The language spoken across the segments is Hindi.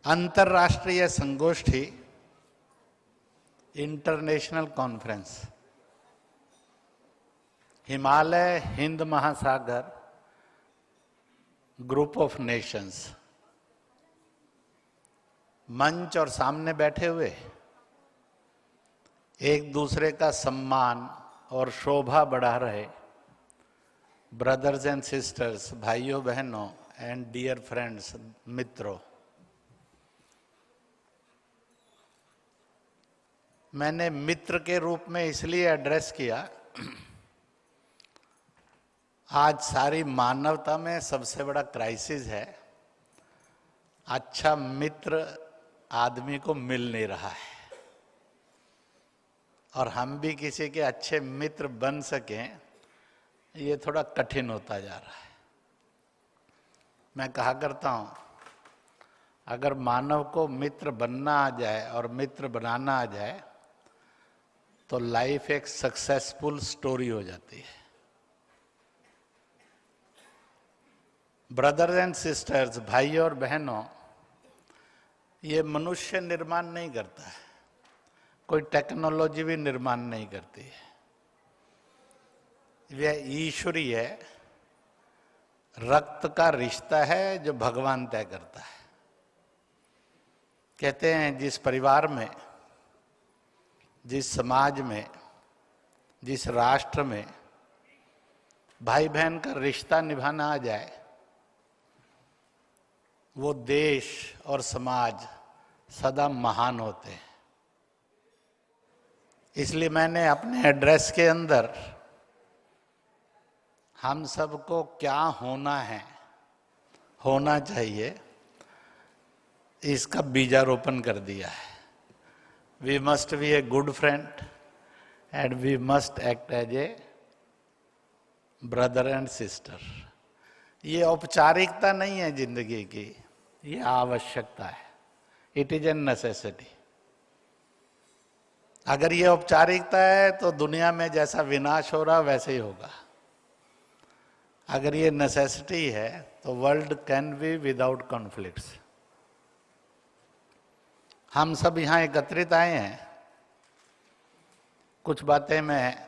अंतर्राष्ट्रीय संगोष्ठी, इंटरनेशनल कॉन्फ्रेंस, हिमालय हिंद महासागर ग्रुप ऑफ नेशंस, मंच और सामने बैठे हुए एक दूसरे का सम्मान और शोभा बढ़ा रहे ब्रदर्स एंड सिस्टर्स, भाइयों बहनों एंड डियर फ्रेंड्स, मित्रों, मैंने मित्र के रूप में इसलिए एड्रेस किया, आज सारी मानवता में सबसे बड़ा क्राइसिस है, अच्छा मित्र आदमी को मिल नहीं रहा है और हम भी किसी के अच्छे मित्र बन सकें ये थोड़ा कठिन होता जा रहा है। मैं कहा करता हूँ, अगर मानव को मित्र बनना आ जाए और मित्र बनाना आ जाए तो लाइफ एक सक्सेसफुल स्टोरी हो जाती है। ब्रदर्स एंड सिस्टर्स, भाई और बहनों, ये मनुष्य निर्माण नहीं करता है, कोई टेक्नोलॉजी भी निर्माण नहीं करती है, यह ईश्वरीय है, रक्त का रिश्ता है जो भगवान तय करता है। कहते हैं जिस परिवार में, जिस समाज में, जिस राष्ट्र में भाई बहन का रिश्ता निभाना आ जाए वो देश और समाज सदा महान होते हैं। इसलिए मैंने अपने एड्रेस के अंदर हम सबको क्या होना है, होना चाहिए, इसका बीजारोपण कर दिया है। We must be a good friend and we must act as a brother and sister. ये औपचारिकता नहीं है जिंदगी की, ये आवश्यकता है। It is a necessity. अगर ये औपचारिकता है तो दुनिया में जैसा विनाश हो रहा वैसे ही होगा। अगर ये नेसेसिटी है तो world can be without conflicts. हम सब यहाँ एकत्रित आए हैं, कुछ बातें मैं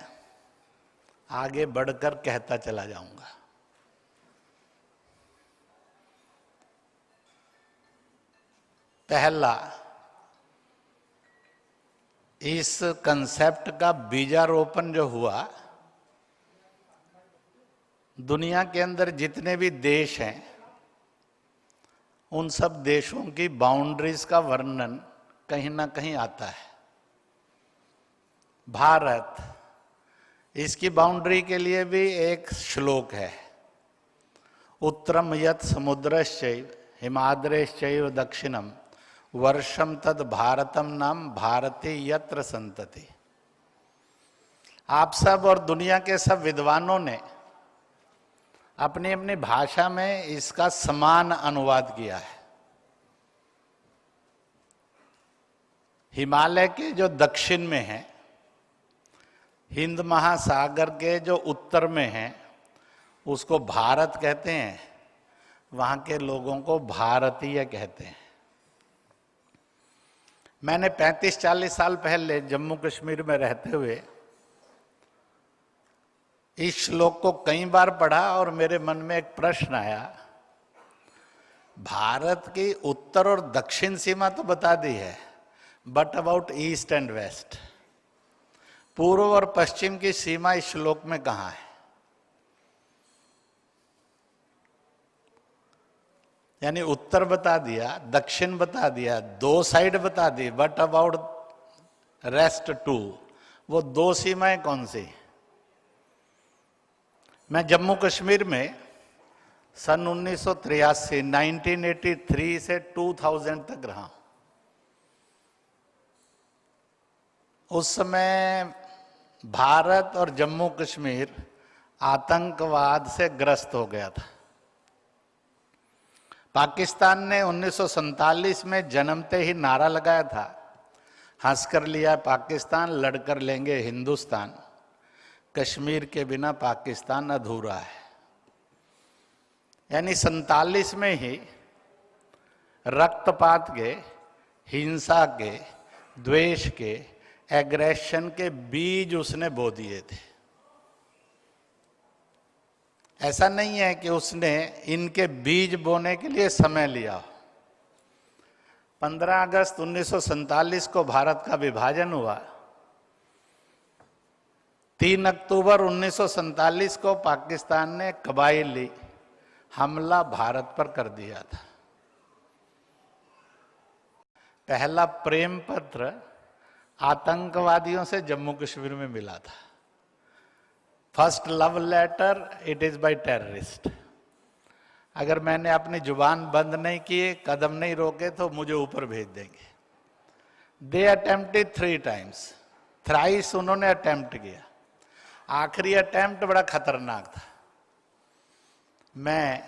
आगे बढ़कर कहता चला जाऊंगा। पहला, इस कंसेप्ट का बीजारोपण जो हुआ, दुनिया के अंदर जितने भी देश हैं उन सब देशों की बाउंड्रीज का वर्णन कहीं ना कहीं आता है। भारत, इसकी बाउंड्री के लिए भी एक श्लोक है, उत्तरम यत् समुद्रश्चैव हिमाद्रेश्चैव दक्षिणम वर्षम तद भारतम नाम भारती यत्र संतति। आप सब और दुनिया के सब विद्वानों ने अपनी अपनी भाषा में इसका समान अनुवाद किया है। हिमालय के जो दक्षिण में है, हिंद महासागर के जो उत्तर में है, उसको भारत कहते हैं, वहाँ के लोगों को भारतीय कहते हैं। मैंने 35-40 साल पहले जम्मू कश्मीर में रहते हुए इस श्लोक को कई बार पढ़ा और मेरे मन में एक प्रश्न आया, भारत की उत्तर और दक्षिण सीमा तो बता दी है, but about east and west, पूर्व और पश्चिम की सीमा इस श्लोक में कहाँ है? यानी उत्तर बता दिया, दक्षिण बता दिया, दो साइड बता दी, बट अबाउट रेस्ट टू, वो दो सीमाएं कौन सी? मैं जम्मू कश्मीर में सन 1983 1983 से 2000 तक रहा। उस समय भारत और जम्मू कश्मीर आतंकवाद से ग्रस्त हो गया था। पाकिस्तान ने 1947 में जन्मते ही नारा लगाया था, हंस कर लिया पाकिस्तान, लड़कर लेंगे हिंदुस्तान, कश्मीर के बिना पाकिस्तान अधूरा है। यानी 47 में ही रक्तपात के, हिंसा के, द्वेष के, एग्रेशन के बीज उसने बो दिए थे। ऐसा नहीं है कि उसने इनके बीज बोने के लिए समय लिया। 15 अगस्त 1947 को भारत का विभाजन हुआ। 3 अक्टूबर 1947 को पाकिस्तान ने कबायली हमला भारत पर कर दिया था। पहला प्रेम पत्र आतंकवादियों से जम्मू कश्मीर में मिला था। First love letter it is by terrorist. अगर मैंने अपनी जुबान बंद नहीं किए, कदम नहीं रोके, तो मुझे ऊपर भेज देंगे। दे अटेम्प्टेड 3 times, थ्राइस उन्होंने अटेम्प्ट किया। आखिरी अटेम्प्ट बड़ा खतरनाक था। मैं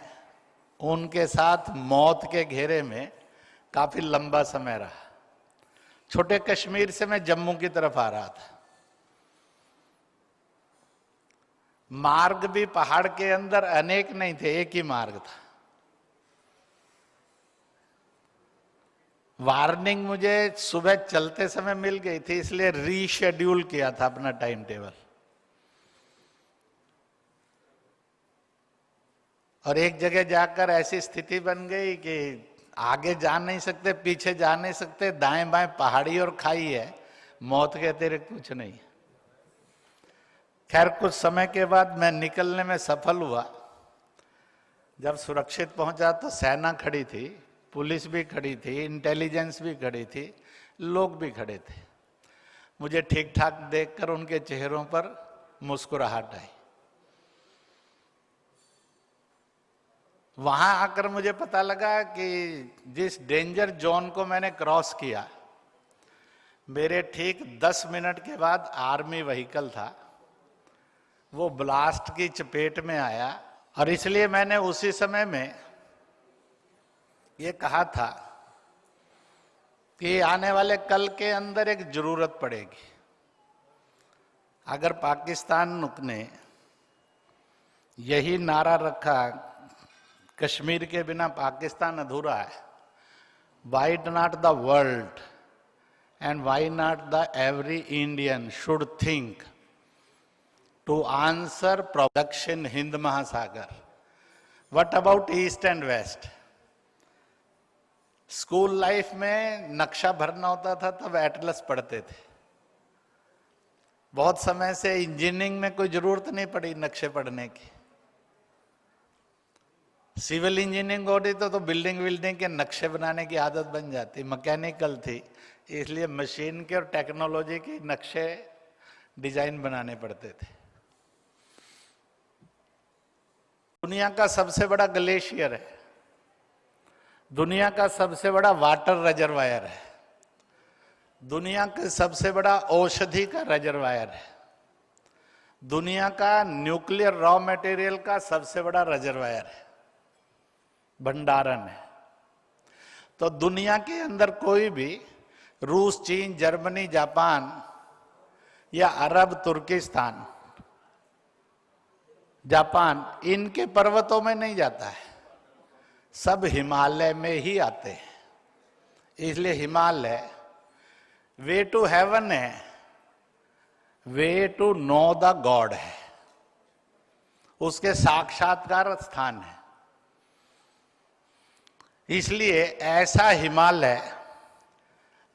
उनके साथ मौत के घेरे में काफी लंबा समय रहा। छोटे कश्मीर से मैं जम्मू की तरफ आ रहा था। मार्ग भी पहाड़ के अंदर अनेक नहीं थे, एक ही मार्ग था। वार्निंग मुझे सुबह चलते समय मिल गई थी, इसलिए रीशेड्यूल किया था अपना टाइम टेबल। और एक जगह जाकर ऐसी स्थिति बन गई कि आगे जा नहीं सकते, पीछे जा नहीं सकते, दाएं बाएं पहाड़ी और खाई है, मौत के अतिरिक्त कुछ नहीं। खैर कुछ समय के बाद मैं निकलने में सफल हुआ। जब सुरक्षित पहुंचा तो सेना खड़ी थी, पुलिस भी खड़ी थी, इंटेलिजेंस भी खड़ी थी, लोग भी खड़े थे। मुझे ठीक ठाक देखकर उनके चेहरों पर मुस्कुराहट आई। वहां आकर मुझे पता लगा कि जिस डेंजर जोन को मैंने क्रॉस किया, मेरे ठीक 10 मिनट के बाद आर्मी व्हीकल था, वो ब्लास्ट की चपेट में आया। और इसलिए मैंने उसी समय में ये कहा था कि आने वाले कल के अंदर एक जरूरत पड़ेगी। अगर पाकिस्तान ने यही नारा रखा, कश्मीर के बिना पाकिस्तान अधूरा है, why not the world and why not the every Indian should think to answer दक्षिण हिंद महासागर, what about east and west. School life में नक्शा भरना होता था तब एटलस पढ़ते थे। बहुत समय से इंजीनियरिंग में कोई जरूरत नहीं पड़ी नक्शे पढ़ने की। सिविल इंजीनियरिंग होती तो बिल्डिंग विल्डिंग के नक्शे बनाने की आदत बन जाती। मैकेनिकल थी, इसलिए मशीन के और टेक्नोलॉजी के नक्शे डिजाइन बनाने पड़ते थे। दुनिया का सबसे बड़ा ग्लेशियर है, दुनिया का सबसे बड़ा वाटर रिजर्वायर है, दुनिया का सबसे बड़ा औषधि का रिजर्वायर है, दुनिया का न्यूक्लियर रॉ मटेरियल का सबसे बड़ा रिजर्वायर है, भंडारण है। तो दुनिया के अंदर कोई भी रूस, चीन, जर्मनी, जापान या अरब, तुर्किस्तान, जापान, इनके पर्वतों में नहीं जाता है, सब हिमालय में ही आते हैं। इसलिए हिमालय वे टू हेवन है, way to know the god है, उसके साक्षात्कार स्थान है। इसलिए ऐसा हिमालय,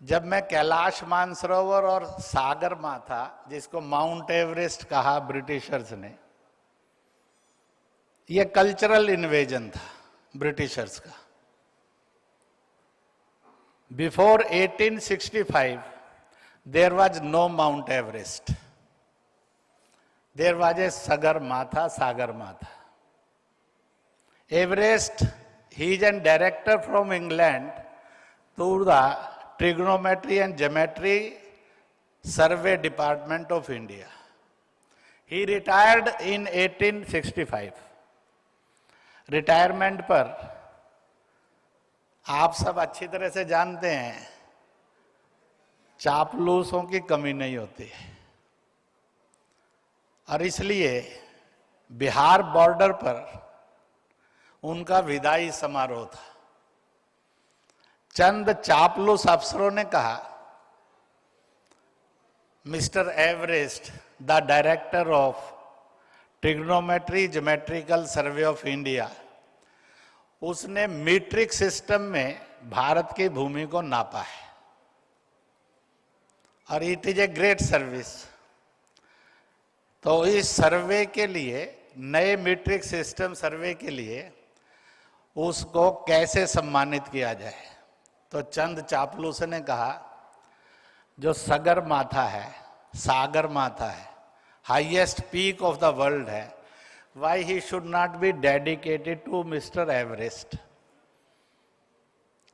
जब मैं कैलाश मानसरोवर और सागर माथा, जिसको माउंट एवरेस्ट कहा ब्रिटिशर्स ने, यह कल्चरल इन्वेजन था ब्रिटिशर्स का। Before 1865 there was no Mount Everest, there was a Sagar Matha. Everest, he is a director from England to the trigonometry and geometry survey department of India. He retired in 1865. Retirement पर आप सब अच्छी तरह से जानते हैं चापलूसों की कमी नहीं होती है। और इसलिए बिहार बॉर्डर पर उनका विदाई समारोह था। चंद चापलूस अफसरों ने कहा, mister Everest, the director of trigonometry geometrical survey of India, उसने मीट्रिक सिस्टम में भारत की भूमि को नापा है और it is a great service. तो इस सर्वे के लिए, नए मीट्रिक सिस्टम सर्वे के लिए उसको कैसे सम्मानित किया जाए? तो चंद चापलूस ने कहा, जो सगरमाथा है, सागर माथा है, highest peak of the world है, why he should not be dedicated to mister Everest.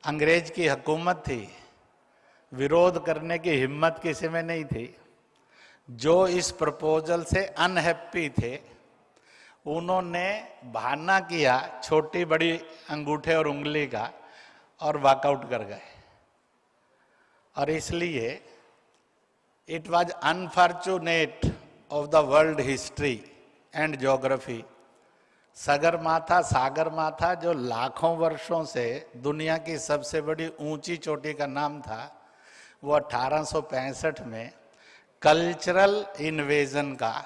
अंग्रेज की हुकूमत थी, विरोध करने की हिम्मत किसी में नहीं थी। जो इस प्रपोजल से अनहैप्पी थे, उन्होंने बहाना किया छोटी बड़ी अंगूठे और उंगली का और वॉकआउट कर गए। और इसलिए it was unfortunate of the world history and geography, Sagarmatha Sagarmatha जो लाखों वर्षों से दुनिया की सबसे बड़ी ऊंची चोटी का नाम था, वो 1865 में कल्चरल इन्वेजन का,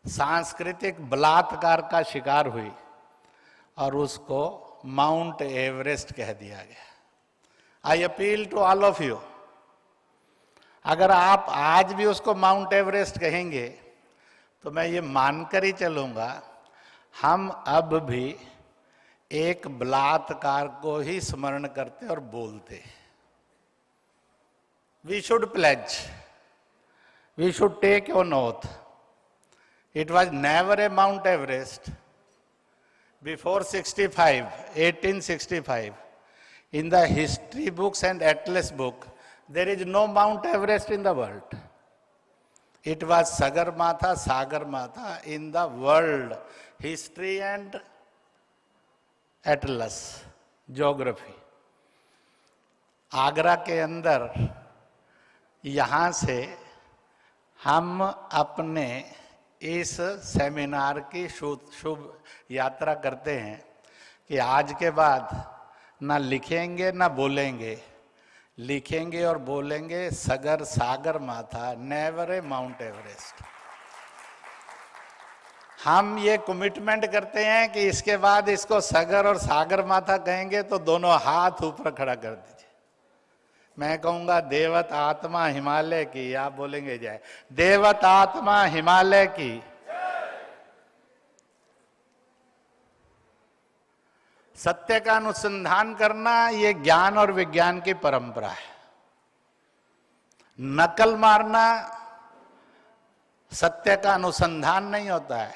सांस्कृतिक बलात्कार का शिकार हुई और उसको माउंट एवरेस्ट कह दिया गया। I appeal to all of you, अगर आप आज भी उसको माउंट एवरेस्ट कहेंगे तो मैं ये मानकर ही चलूंगा, हम अब भी एक बलात्कार को ही स्मरण करते और बोलते। We should pledge, we should take on oath, it was never a mount Everest before 1865 in the history books and atlas book. There is no Mount Everest in the world. It was Sagarmatha, Sagarmatha in the world history and atlas, geography. Agra के अंदर, यहाँ से हम अपने इस सेमिनार की शुभ यात्रा करते हैं कि आज के बाद ना लिखेंगे ना बोलेंगे, लिखेंगे और बोलेंगे सगर सागर माथा, नेवर ए माउंट एवरेस्ट। हम ये कमिटमेंट करते हैं कि इसके बाद इसको सगर और सागर माथा कहेंगे तो दोनों हाथ ऊपर खड़ा कर दीजिए। मैं कहूंगा देवत आत्मा हिमालय की, आप बोलेंगे जय। देवत आत्मा हिमालय की। सत्य का अनुसंधान करना ये ज्ञान और विज्ञान की परंपरा है। नकल मारना सत्य का अनुसंधान नहीं होता है,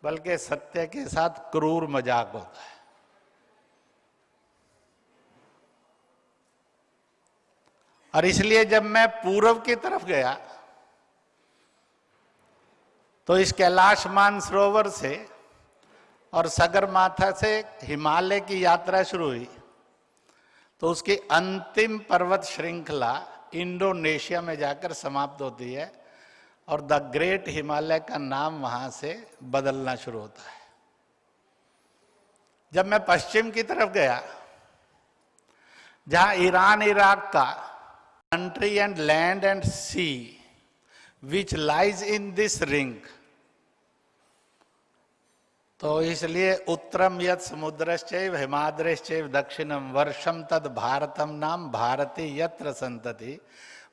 बल्कि सत्य के साथ क्रूर मजाक होता है। और इसलिए जब मैं पूर्व की तरफ गया तो इस कैलाश मानसरोवर से और सगरमाथा से हिमालय की यात्रा शुरू हुई, तो उसकी अंतिम पर्वत श्रृंखला इंडोनेशिया में जाकर समाप्त होती है और द ग्रेट हिमालय का नाम वहां से बदलना शुरू होता है। जब मैं पश्चिम की तरफ गया, जहां ईरान इराक का country and land and sea which lies in this ring, तो इसलिए उत्तरम यत् समुद्रश्चैव हिमाद्रेश्चैव दक्षिणम वर्षम तद भारतम नाम भारती यत्र संतति।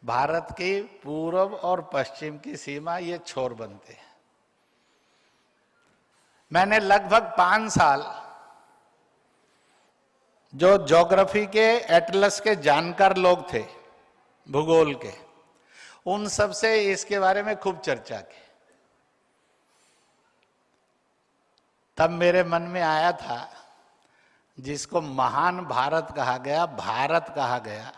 भारत की पूर्व और पश्चिम की सीमा ये छोर बनते हैं। मैंने लगभग 5 साल जो ज्योग्राफी के एटलस के जानकार लोग थे, भूगोल के, उन सब से इसके बारे में खूब चर्चा की। तब मेरे मन में आया था, जिसको महान भारत कहा गया, भारत कहा गया,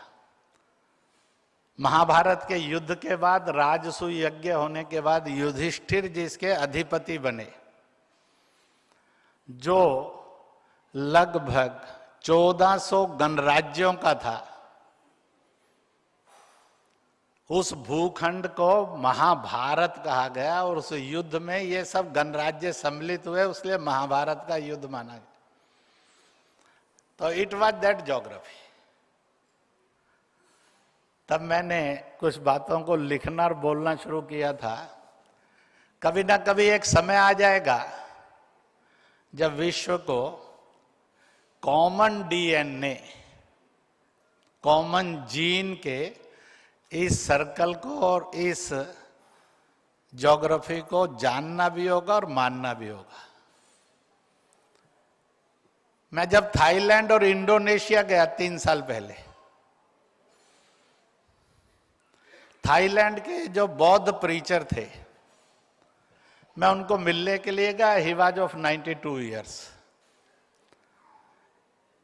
महाभारत के युद्ध के बाद, राजसूय यज्ञ होने के बाद युधिष्ठिर जिसके अधिपति बने, जो लगभग 1400 गणराज्यों का था, उस भूखंड को महाभारत कहा गया और उस युद्ध में ये सब गणराज्य सम्मिलित हुए, इसलिए महाभारत का युद्ध माना गया। तो इट वाज दैट ज्योग्राफी। तब मैंने कुछ बातों को लिखना और बोलना शुरू किया था। कभी ना कभी एक समय आ जाएगा जब विश्व को कॉमन डीएनए, कॉमन जीन के इस सर्कल को और इस ज्योग्राफी को जानना भी होगा और मानना भी होगा। मैं जब थाईलैंड और इंडोनेशिया गया 3 साल पहले, थाईलैंड के जो बौद्ध प्रीचर थे, मैं उनको मिलने के लिए गया। He was of 92 years.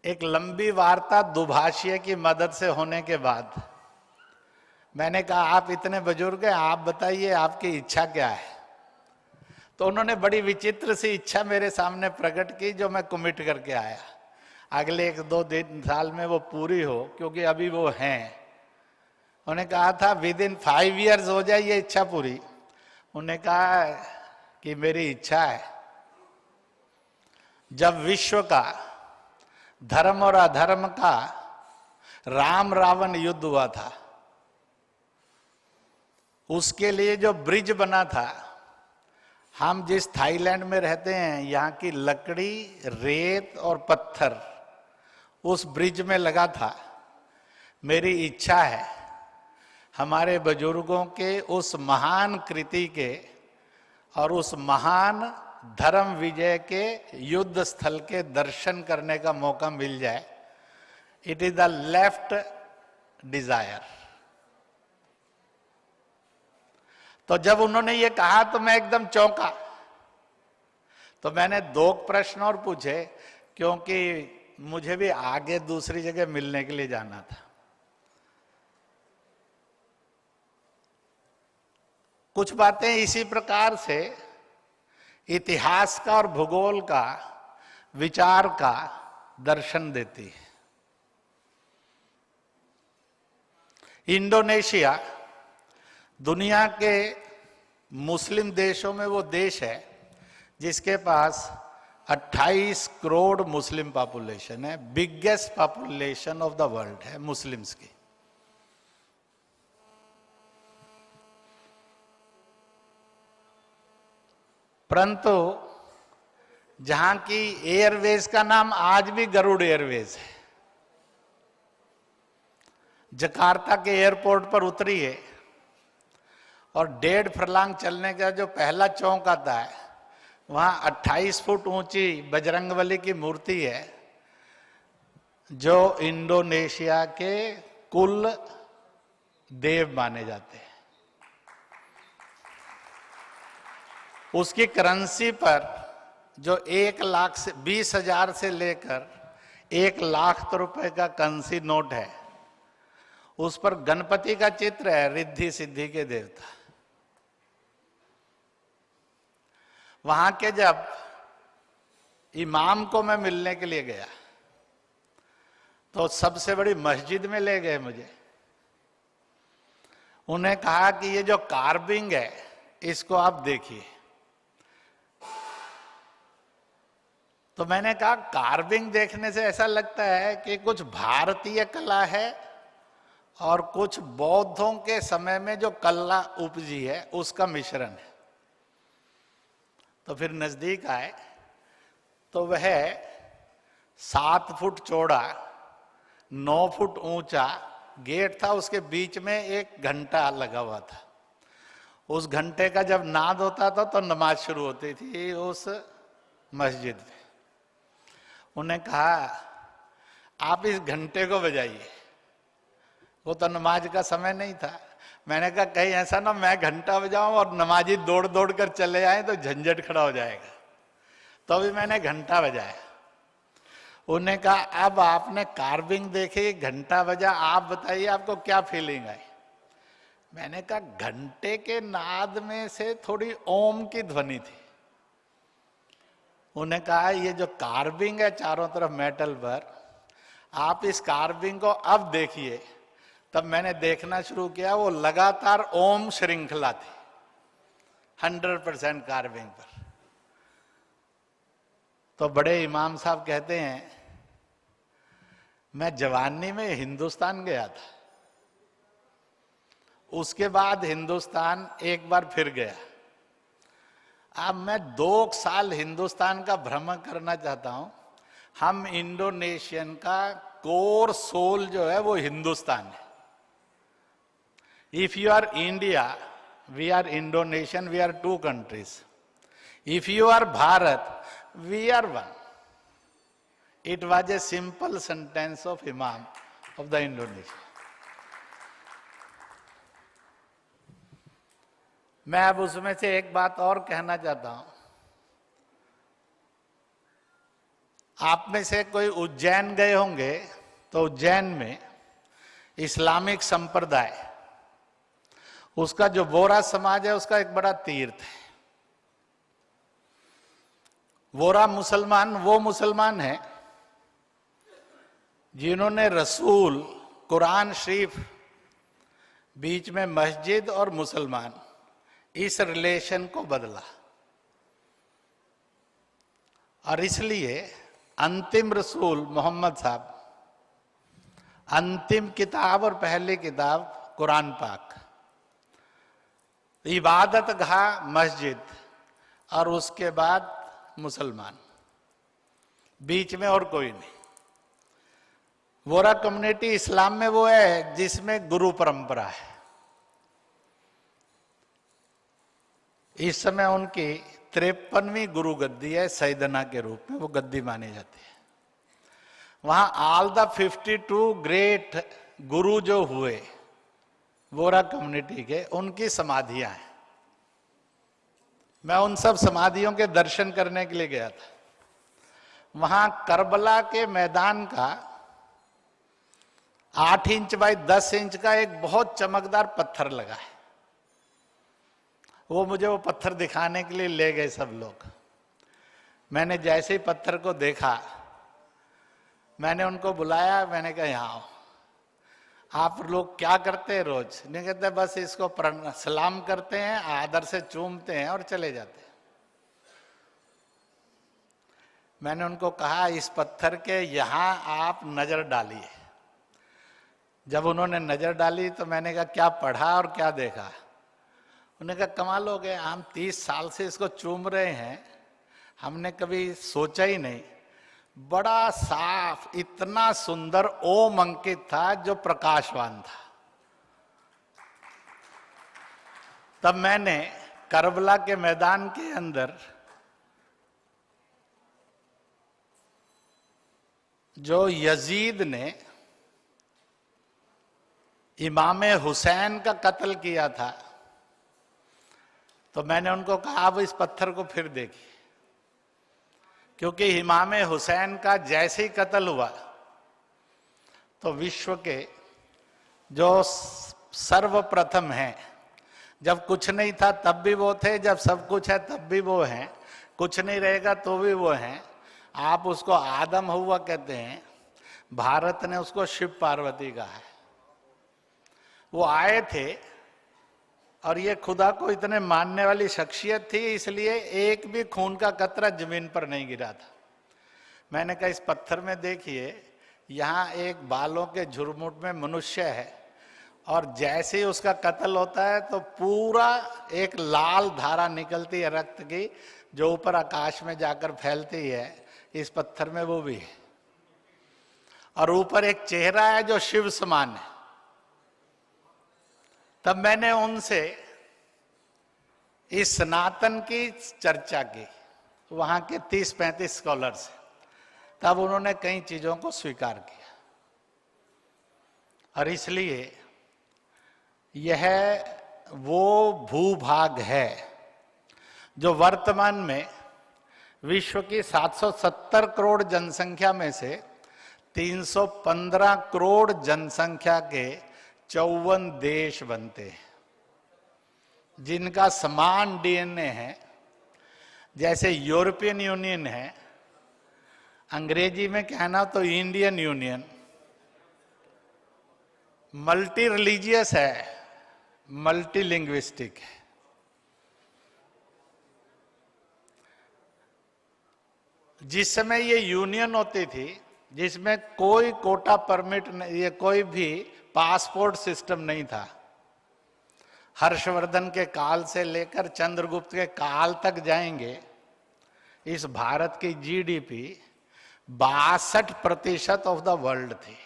एक लंबी वार्ता दुभाषीय की मदद से होने के बाद मैंने कहा, आप इतने बुजुर्ग हैं, आप बताइए आपकी इच्छा क्या है। तो उन्होंने बड़ी विचित्र सी इच्छा मेरे सामने प्रकट की, जो मैं कमिट करके आया अगले 1-2 दिन साल में वो पूरी हो, क्योंकि अभी वो हैं। उन्होंने कहा था विद इन 5 ईयर्स हो जाए ये इच्छा पूरी। उन्होंने कहा कि मेरी इच्छा है, जब विश्व का धर्म और अधर्म का राम रावण युद्ध हुआ था, उसके लिए जो ब्रिज बना था, हम जिस थाईलैंड में रहते हैं, यहाँ की लकड़ी, रेत और पत्थर उस ब्रिज में लगा था। मेरी इच्छा है हमारे बुजुर्गों के उस महान कृति के और उस महान धर्म विजय के युद्ध स्थल के दर्शन करने का मौका मिल जाए। It is the left desire. तो जब उन्होंने ये कहा तो मैं एकदम चौंका। तो मैंने 2 प्रश्न और पूछे, क्योंकि मुझे भी आगे दूसरी जगह मिलने के लिए जाना था। कुछ बातें इसी प्रकार से इतिहास का और भूगोल का, विचार का दर्शन देती है। इंडोनेशिया दुनिया के मुस्लिम देशों में वो देश है जिसके पास 28 करोड़ मुस्लिम पॉपुलेशन है। Biggest population of the world है मुस्लिम्स की। परंतु जहां की एयरवेज का नाम आज भी गरुड़ एयरवेज है। जकार्ता के एयरपोर्ट पर उतरी है और 1.5 फरलांग चलने का जो पहला चौक आता है, वहां 28 फुट ऊंची बजरंगबली की मूर्ति है, जो इंडोनेशिया के कुल देव माने जाते हैं। उसकी करेंसी पर जो 1 लाख से 20,000 से लेकर 1 लाख रुपए का करेंसी नोट है, उस पर गणपति का चित्र है, रिद्धि सिद्धि के देवता। वहां के जब इमाम को मैं मिलने के लिए गया तो सबसे बड़ी मस्जिद में ले गए मुझे। उन्हें कहा कि ये जो कार्विंग है इसको आप देखिए। तो मैंने कहा, कार्विंग देखने से ऐसा लगता है कि कुछ भारतीय कला है और कुछ बौद्धों के समय में जो कला उपजी है उसका मिश्रण है। तो फिर नजदीक आए तो वह 7 फुट चौड़ा, 9 फुट ऊंचा गेट था। उसके बीच में एक घंटा लगा हुआ था। उस घंटे का जब नाद होता था तो नमाज शुरू होती थी उस मस्जिद में। उन्हें कहा, आप इस घंटे को बजाइए। वो तो नमाज का समय नहीं था। मैंने कहा, कहीं ऐसा ना मैं घंटा बजाऊं और नमाजी दौड़ दौड़ कर चले आए तो झंझट खड़ा हो जाएगा। तो अभी मैंने घंटा बजाया। उन्हें कहा, अब आपने कार्विंग देखी, घंटा बजा, आप बताइए आपको क्या फीलिंग आई। मैंने कहा, घंटे के नाद में से थोड़ी ओम की ध्वनि थी। उन्हें कहा, ये जो कार्विंग है चारों तरफ मेटल पर, आप इस कार्विंग को अब देखिए। तब मैंने देखना शुरू किया, वो लगातार ओम श्रृंखला थी 100% कार्विंग पर। तो बड़े इमाम साहब कहते हैं मैं जवानी में हिंदुस्तान गया था, उसके बाद हिंदुस्तान एक बार फिर गया। अब मैं 2 साल हिंदुस्तान का भ्रमण करना चाहता हूं। हम इंडोनेशियन का कोर सोल जो है वो हिंदुस्तान है। If you are India, we are Indonesian, we are 2 countries. If you are Bharat, we are one. It was a simple sentence of Imam of the Indonesia. मैं अब उसमें से एक बात और कहना चाहता हूं। आप में से कोई उज्जैन गए होंगे, तो उज्जैन में इस्लामिक संप्रदाय, उसका जो वोरा समाज है, उसका एक बड़ा तीर्थ है। वोरा मुसलमान वो मुसलमान है जिन्होंने रसूल, कुरान शरीफ, बीच में मस्जिद और मुसलमान, इस रिलेशन को बदला। और इसलिए अंतिम रसूल मोहम्मद साहब, अंतिम किताब और पहली किताब कुरान पाक, इबादत गाह मस्जिद, और उसके बाद मुसलमान, बीच में और कोई नहीं। वोरा कम्युनिटी इस्लाम में वो है जिसमें गुरु परंपरा है। इस समय उनकी 53वीं गुरु गद्दी है, सैदना के रूप में वो गद्दी मानी जाती है। वहां ऑल द 52 ग्रेट गुरु जो हुए वोरा कम्युनिटी के, उनकी समाधियां हैं। मैं उन सब समाधियों के दर्शन करने के लिए गया था। वहां करबला के मैदान का 8 इंच बाई 10 इंच का एक बहुत चमकदार पत्थर लगा है। वो मुझे वो पत्थर दिखाने के लिए ले गए सब लोग। मैंने जैसे ही पत्थर को देखा, मैंने उनको बुलाया, मैंने कहा यहाँ आओ। आप लोग क्या करते हैं रोज? नहीं कहते बस इसको सलाम करते हैं, आदर से चूमते हैं और चले जाते हैं। मैंने उनको कहा इस पत्थर के यहां आप नजर डालिए। जब उन्होंने नजर डाली तो मैंने कहा क्या पढ़ा और क्या देखा? उन्होंने कहा कमाल हो गया, हम 30 साल से इसको चूम रहे हैं, हमने कभी सोचा ही नहीं। बड़ा साफ, इतना सुंदर ओम अंकित था जो प्रकाशवान था। तब मैंने करबला के मैदान के अंदर जो यजीद ने इमाम हुसैन का कत्ल किया था, तो मैंने उनको कहा अब इस पत्थर को फिर देखिए, क्योंकि इमाम हुसैन का जैसे ही कत्ल हुआ तो विश्व के जो सर्वप्रथम हैं, जब कुछ नहीं था तब भी वो थे, जब सब कुछ है तब भी वो हैं, कुछ नहीं रहेगा तो भी वो हैं। आप उसको आदम हुआ कहते हैं, भारत ने उसको शिव पार्वती कहा है। वो आए थे और ये खुदा को इतने मानने वाली शख्सियत थी, इसलिए एक भी खून का कतरा जमीन पर नहीं गिरा था। मैंने कहा इस पत्थर में देखिए, यहाँ एक बालों के झुरमुट में मनुष्य है, और जैसे ही उसका कत्ल होता है तो पूरा एक लाल धारा निकलती है रक्त की, जो ऊपर आकाश में जाकर फैलती है। इस पत्थर में वो भी है, और ऊपर एक चेहरा है जो शिव समान है। तब मैंने उनसे इस सनातन की चर्चा की, वहां के 30-35 स्कॉलर्स। तब उन्होंने कई चीजों को स्वीकार किया, और इसलिए यह वो भूभाग है जो वर्तमान में विश्व की 770 करोड़ जनसंख्या में से 315 करोड़ जनसंख्या के 54 देश बनते हैं, जिनका समान डीएनए है। जैसे यूरोपियन यूनियन है, अंग्रेजी में कहना तो इंडियन यूनियन, मल्टी रिलीजियस है, मल्टी लिंग्विस्टिक है। जिस समय ये यूनियन होती थी जिसमें कोई कोटा परमिट नहीं, ये कोई भी पासपोर्ट सिस्टम नहीं था। हर्षवर्धन के काल से लेकर चंद्रगुप्त के काल तक जाएंगे, इस भारत की जीडीपी 62% ऑफ द वर्ल्ड थी।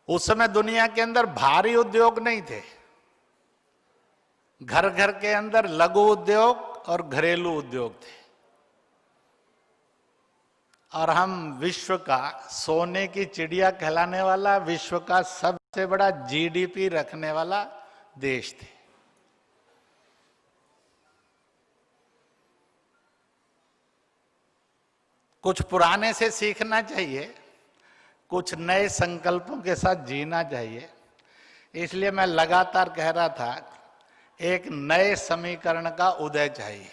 उस समय दुनिया के अंदर भारी उद्योग नहीं थे, घर घर के अंदर लघु उद्योग और घरेलू उद्योग थे, और हम विश्व का सोने की चिड़िया कहलाने वाला, विश्व का सबसे बड़ा जीडीपी रखने वाला देश थे। कुछ पुराने से सीखना चाहिए, कुछ नए संकल्पों के साथ जीना चाहिए। इसलिए मैं लगातार कह रहा था, एक नए समीकरण का उदय चाहिए।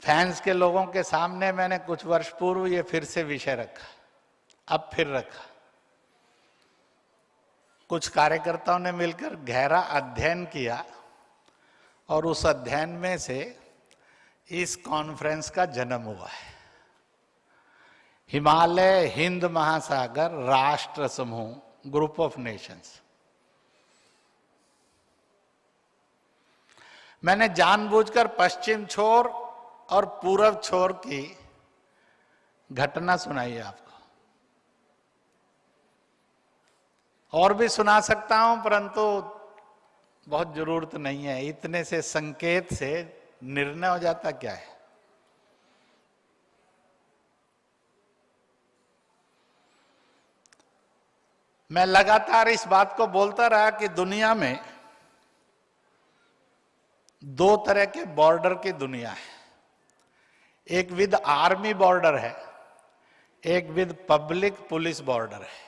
फैंस के लोगों के सामने मैंने कुछ वर्ष पूर्व ये फिर से विषय रखा, अब फिर रखा। कुछ कार्यकर्ताओं ने मिलकर गहरा अध्ययन किया और उस अध्ययन में से इस कॉन्फ्रेंस का जन्म हुआ है। हिमालय हिंद महासागर राष्ट्र समूह, ग्रुप ऑफ नेशंस। मैंने जानबूझकर पश्चिम छोर और पूरब छोर की घटना सुनाई है आपको, और भी सुना सकता हूं, परंतु बहुत जरूरत नहीं है। इतने से संकेत से निर्णय हो जाता क्या है। मैं लगातार इस बात को बोलता रहा कि दुनिया में दो तरह के बॉर्डर की दुनिया है। एक विद आर्मी बॉर्डर है, एक विद पब्लिक पुलिस बॉर्डर है।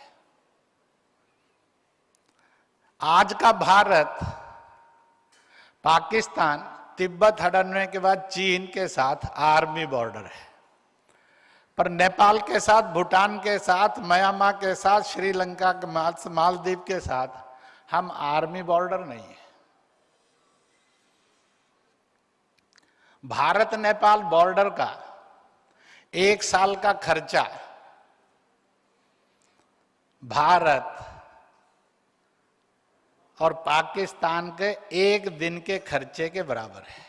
आज का भारत पाकिस्तान तिब्बत हटने के बाद चीन के साथ आर्मी बॉर्डर है, पर नेपाल के साथ, भूटान के साथ, म्यांमार के साथ, श्रीलंका के मालदीव के साथ हम आर्मी बॉर्डर नहीं है। भारत नेपाल बॉर्डर का 1 साल का खर्चा भारत और पाकिस्तान के 1 दिन के खर्चे के बराबर है।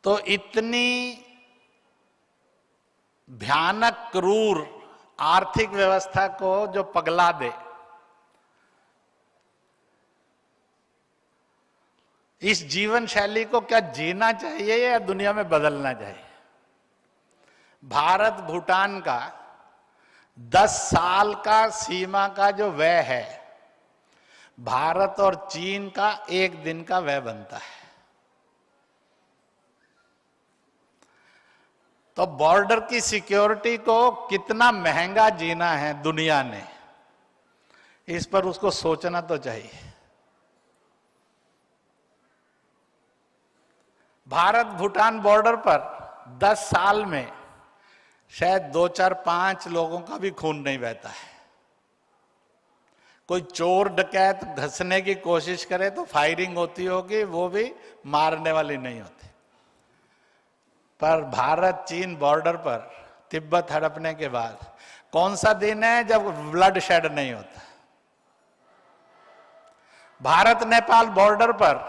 तो इतनी भयानक क्रूर आर्थिक व्यवस्था को जो पगला दे, इस जीवन शैली को क्या जीना चाहिए या दुनिया में बदलना चाहिए? भारत भूटान का 10 साल का सीमा का जो व्यय है, भारत और चीन का 1 दिन का व्यय बनता है। तो बॉर्डर की सिक्योरिटी को कितना महंगा जीना है दुनिया ने, इस पर उसको सोचना तो चाहिए। भारत भूटान बॉर्डर पर 10 साल में शायद 2, 4, 5 लोगों का भी खून नहीं बहता है। कोई चोर डकैत घसने की कोशिश करे तो फायरिंग होती होगी, वो भी मारने वाली नहीं होती। पर भारत चीन बॉर्डर पर तिब्बत हड़पने के बाद कौन सा दिन है जब ब्लड शेड नहीं होता? भारत नेपाल बॉर्डर पर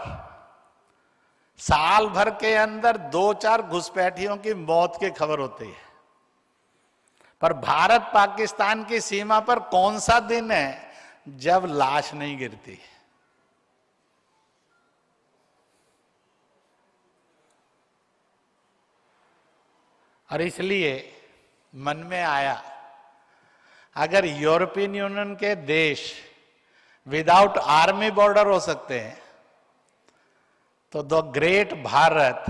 साल भर के अंदर 2-4 घुसपैठियों की मौत की खबर होती है, पर भारत पाकिस्तान की सीमा पर कौन सा दिन है जब लाश नहीं गिरती? और इसलिए मन में आया, अगर यूरोपियन यूनियन के देश विदाउट आर्मी बॉर्डर हो सकते हैं, तो द ग्रेट भारत,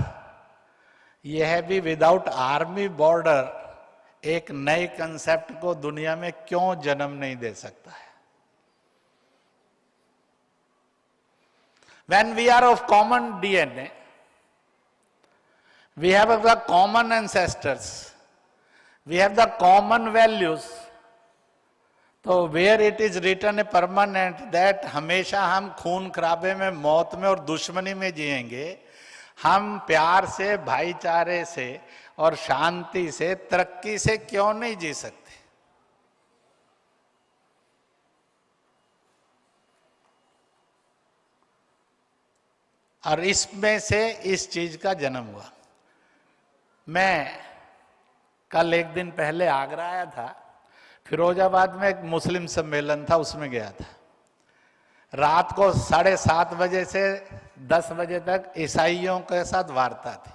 यह भी विदाउट आर्मी बॉर्डर एक नए कंसेप्ट को दुनिया में क्यों जन्म नहीं दे सकता है? When we are of common DNA, we have the common ancestors, we have the common values, तो where it is written a permanent that हमेशा हम खून खराबे में, मौत में और दुश्मनी में जिएंगे, हम प्यार से, भाईचारे से और शांति से, तरक्की से क्यों नहीं जी सकते? और इसमें से इस चीज का जन्म हुआ। मैं कल एक दिन पहले आगरा आया था, फिरोजाबाद में एक मुस्लिम सम्मेलन था, उसमें गया था। रात को 7:30 बजे से 10 बजे तक ईसाइयों के साथ वार्ता थी।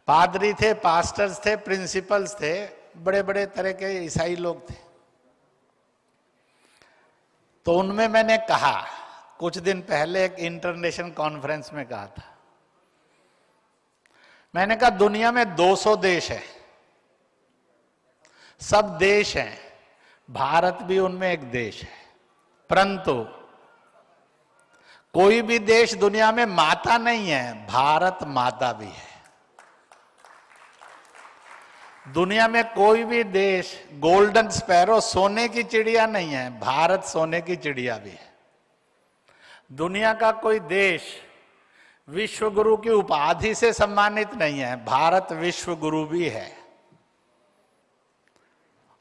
पादरी थे, पास्टर्स थे, प्रिंसिपल्स थे, बड़े बड़े तरह के ईसाई लोग थे। तो उनमें मैंने कहा, कुछ दिन पहले एक इंटरनेशनल कॉन्फ्रेंस में कहा था, मैंने कहा दुनिया में 200 देश है, सब देश हैं, भारत भी उनमें एक देश है, परंतु कोई भी देश दुनिया में माता नहीं है, भारत माता भी है। दुनिया में कोई भी देश गोल्डन स्पैरो, सोने की चिड़िया नहीं है, भारत सोने की चिड़िया भी है। दुनिया का कोई देश विश्व गुरु की उपाधि से सम्मानित नहीं है, भारत विश्व गुरु भी है।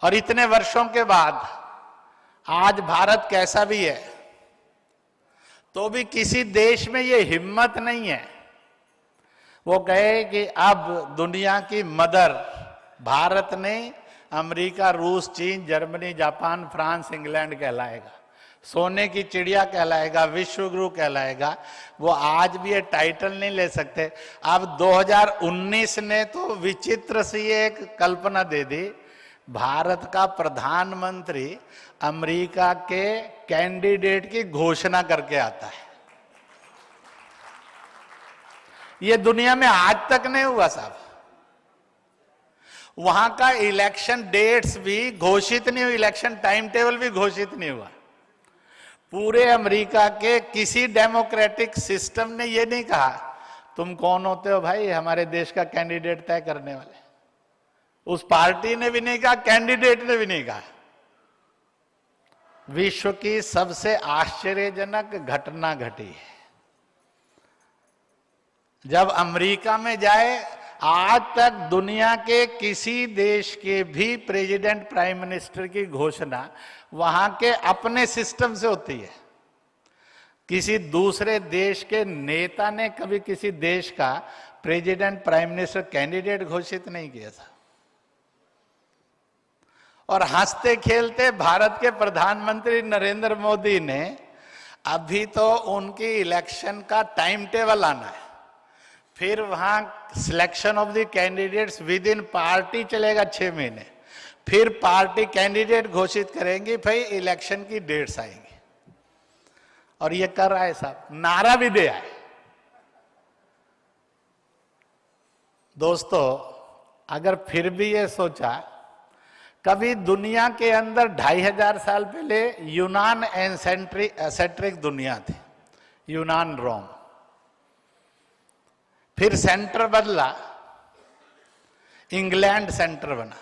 और इतने वर्षों के बाद आज भारत कैसा भी है, तो भी किसी देश में ये हिम्मत नहीं है वो कहे कि अब दुनिया की मदर भारत ने अमेरिका, रूस, चीन, जर्मनी, जापान, फ्रांस, इंग्लैंड कहलाएगा, सोने की चिड़िया कहलाएगा, विश्व गुरु कहलाएगा। वो आज भी ये टाइटल नहीं ले सकते। अब 2019 ने तो विचित्र सी एक कल्पना दे दी, भारत का प्रधानमंत्री अमेरिका के कैंडिडेट की घोषणा करके आता है। ये दुनिया में आज तक नहीं हुआ साहब। वहां का इलेक्शन डेट्स भी घोषित नहीं हुई, इलेक्शन टाइम टेबल भी घोषित नहीं हुआ। पूरे अमेरिका के किसी डेमोक्रेटिक सिस्टम ने ये नहीं कहा तुम कौन होते हो भाई हमारे देश का कैंडिडेट तय करने वाले। उस पार्टी ने भी नहीं कहा, कैंडिडेट ने भी नहीं कहा। विश्व की सबसे आश्चर्यजनक घटना घटी है। जब अमेरिका में जाए, आज तक दुनिया के किसी देश के भी प्रेसिडेंट, प्राइम मिनिस्टर की घोषणा वहां के अपने सिस्टम से होती है। किसी दूसरे देश के नेता ने कभी किसी देश का प्रेसिडेंट, प्राइम मिनिस्टर, कैंडिडेट घोषित नहीं किया था। और हंसते खेलते भारत के प्रधानमंत्री नरेंद्र मोदी ने अभी तो उनकी इलेक्शन का टाइम टेबल आना है, फिर वहां selection of the candidates with in party चलेगा 6 महीने, फिर पार्टी कैंडिडेट घोषित करेंगी, फिर इलेक्शन की डेट्स आएंगी। और ये कर रहा है साहब, नारा भी दे आए। दोस्तों, अगर फिर भी ये सोचा, कभी दुनिया के अंदर 2500 साल पहले यूनान एसेंट्रिक दुनिया थी, यूनान, रोम। फिर सेंटर बदला, इंग्लैंड सेंटर बना।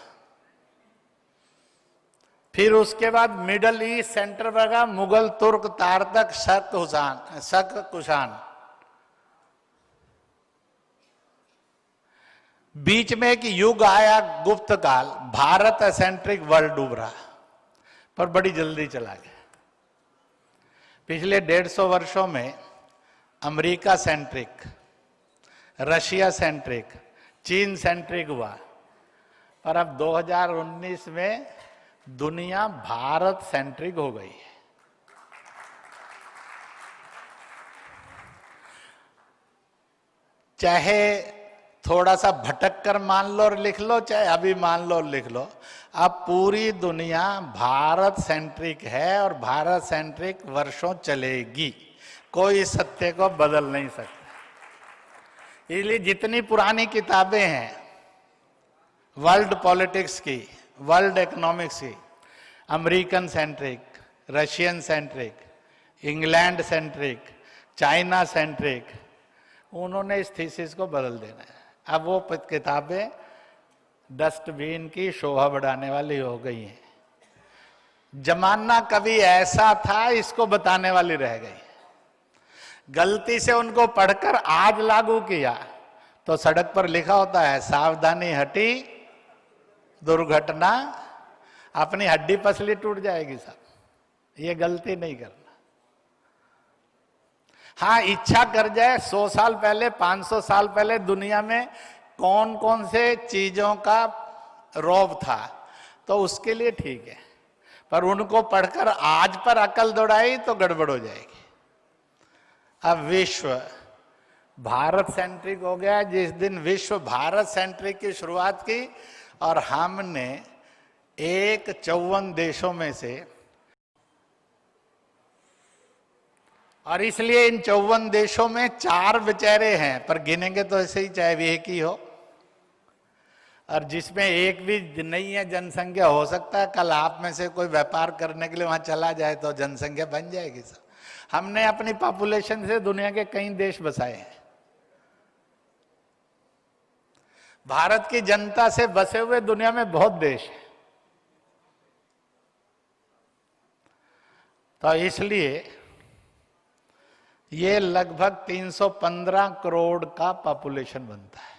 फिर उसके बाद मिडल ईस्ट सेंटर बना, मुगल, तुर्क, तारतक, शक, कुषाण। बीच में एक युग आया, गुप्त काल, भारत एसेंट्रिक वर्ल्ड उभरा, पर बड़ी जल्दी चला गया। पिछले 150 वर्षों में अमेरिका सेंट्रिक, रशिया सेंट्रिक, चीन सेंट्रिक हुआ, और अब 2019 में दुनिया भारत सेंट्रिक हो गई है। चाहे थोड़ा सा भटक कर मान लो और लिख लो, चाहे अभी मान लो और लिख लो, अब पूरी दुनिया भारत सेंट्रिक है और भारत सेंट्रिक वर्षों चलेगी। कोई इस सत्य को बदल नहीं सकता। इसलिए जितनी पुरानी किताबें हैं वर्ल्ड पॉलिटिक्स की, वर्ल्ड इकोनॉमिक्स की, American centric, Russian centric, England centric, China centric, उन्होंने इस थीसिस को बदल देना है। अब वो किताबें डस्टबिन की शोभा बढ़ाने वाली हो गई हैं। जमाना कभी ऐसा था, इसको बताने वाली रह गई। गलती से उनको पढ़कर आज लागू किया तो सड़क पर लिखा होता है सावधानी हटी दुर्घटना, अपनी हड्डी पसली टूट जाएगी साहब। ये गलती नहीं करना। हाँ, इच्छा कर जाए 100 साल पहले 500 साल पहले दुनिया में कौन कौन से चीजों का रौब था तो उसके लिए ठीक है, पर उनको पढ़कर आज पर अकल दौड़ाई तो गड़बड़ हो जाएगी। अब विश्व भारत सेंट्रिक हो गया। जिस दिन विश्व भारत सेंट्रिक की शुरुआत की और हमने 54 देशों में से, और इसलिए इन 54 देशों में 4 बेचारे हैं, पर गिनेंगे तो ऐसे ही चाहे भी एक ही हो, और जिसमें एक भी नहीं है जनसंख्या, हो सकता है कल आप में से कोई व्यापार करने के लिए वहां चला जाए तो जनसंख्या बन जाएगी सब। हमने अपनी पॉपुलेशन से दुनिया के कई देश बसाए हैं। भारत की जनता से बसे हुए दुनिया में बहुत देश हैं। तो इसलिए ये लगभग 315 करोड़ का पॉपुलेशन बनता है।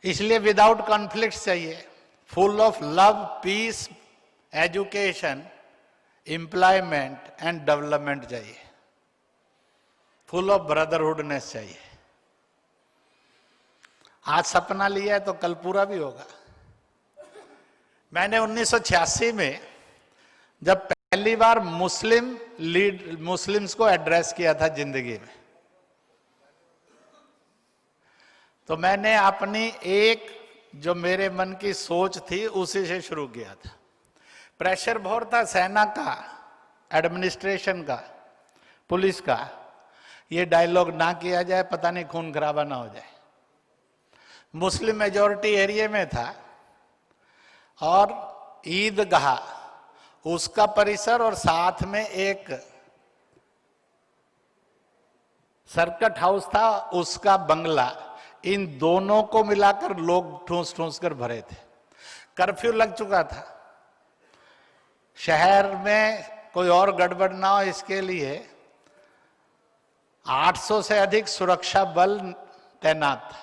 इसलिए विदाउट कॉन्फ्लिक्ट चाहिए, full of love, peace, education, employment and development चाहिए, फुल ऑफ ब्रदरहुडनेस चाहिए। आज सपना लिया है तो कल पूरा भी होगा। मैंने 1986 में जब पहली बार मुस्लिम्स को एड्रेस किया था जिंदगी में, तो मैंने अपनी एक जो मेरे मन की सोच थी उसी से शुरू किया था। प्रेशर बहुत था सेना का, एडमिनिस्ट्रेशन का, पुलिस का, ये डायलॉग ना किया जाए, पता नहीं खून खराबा ना हो जाए। मुस्लिम मेजॉरिटी एरिया में था और ईदगाह उसका परिसर और साथ में एक सर्किट हाउस था उसका बंगला, इन दोनों को मिलाकर लोग ठूस ठूस कर भरे थे। कर्फ्यू लग चुका था, शहर में कोई और गड़बड़ ना हो इसके लिए 800 से अधिक सुरक्षा बल तैनात था।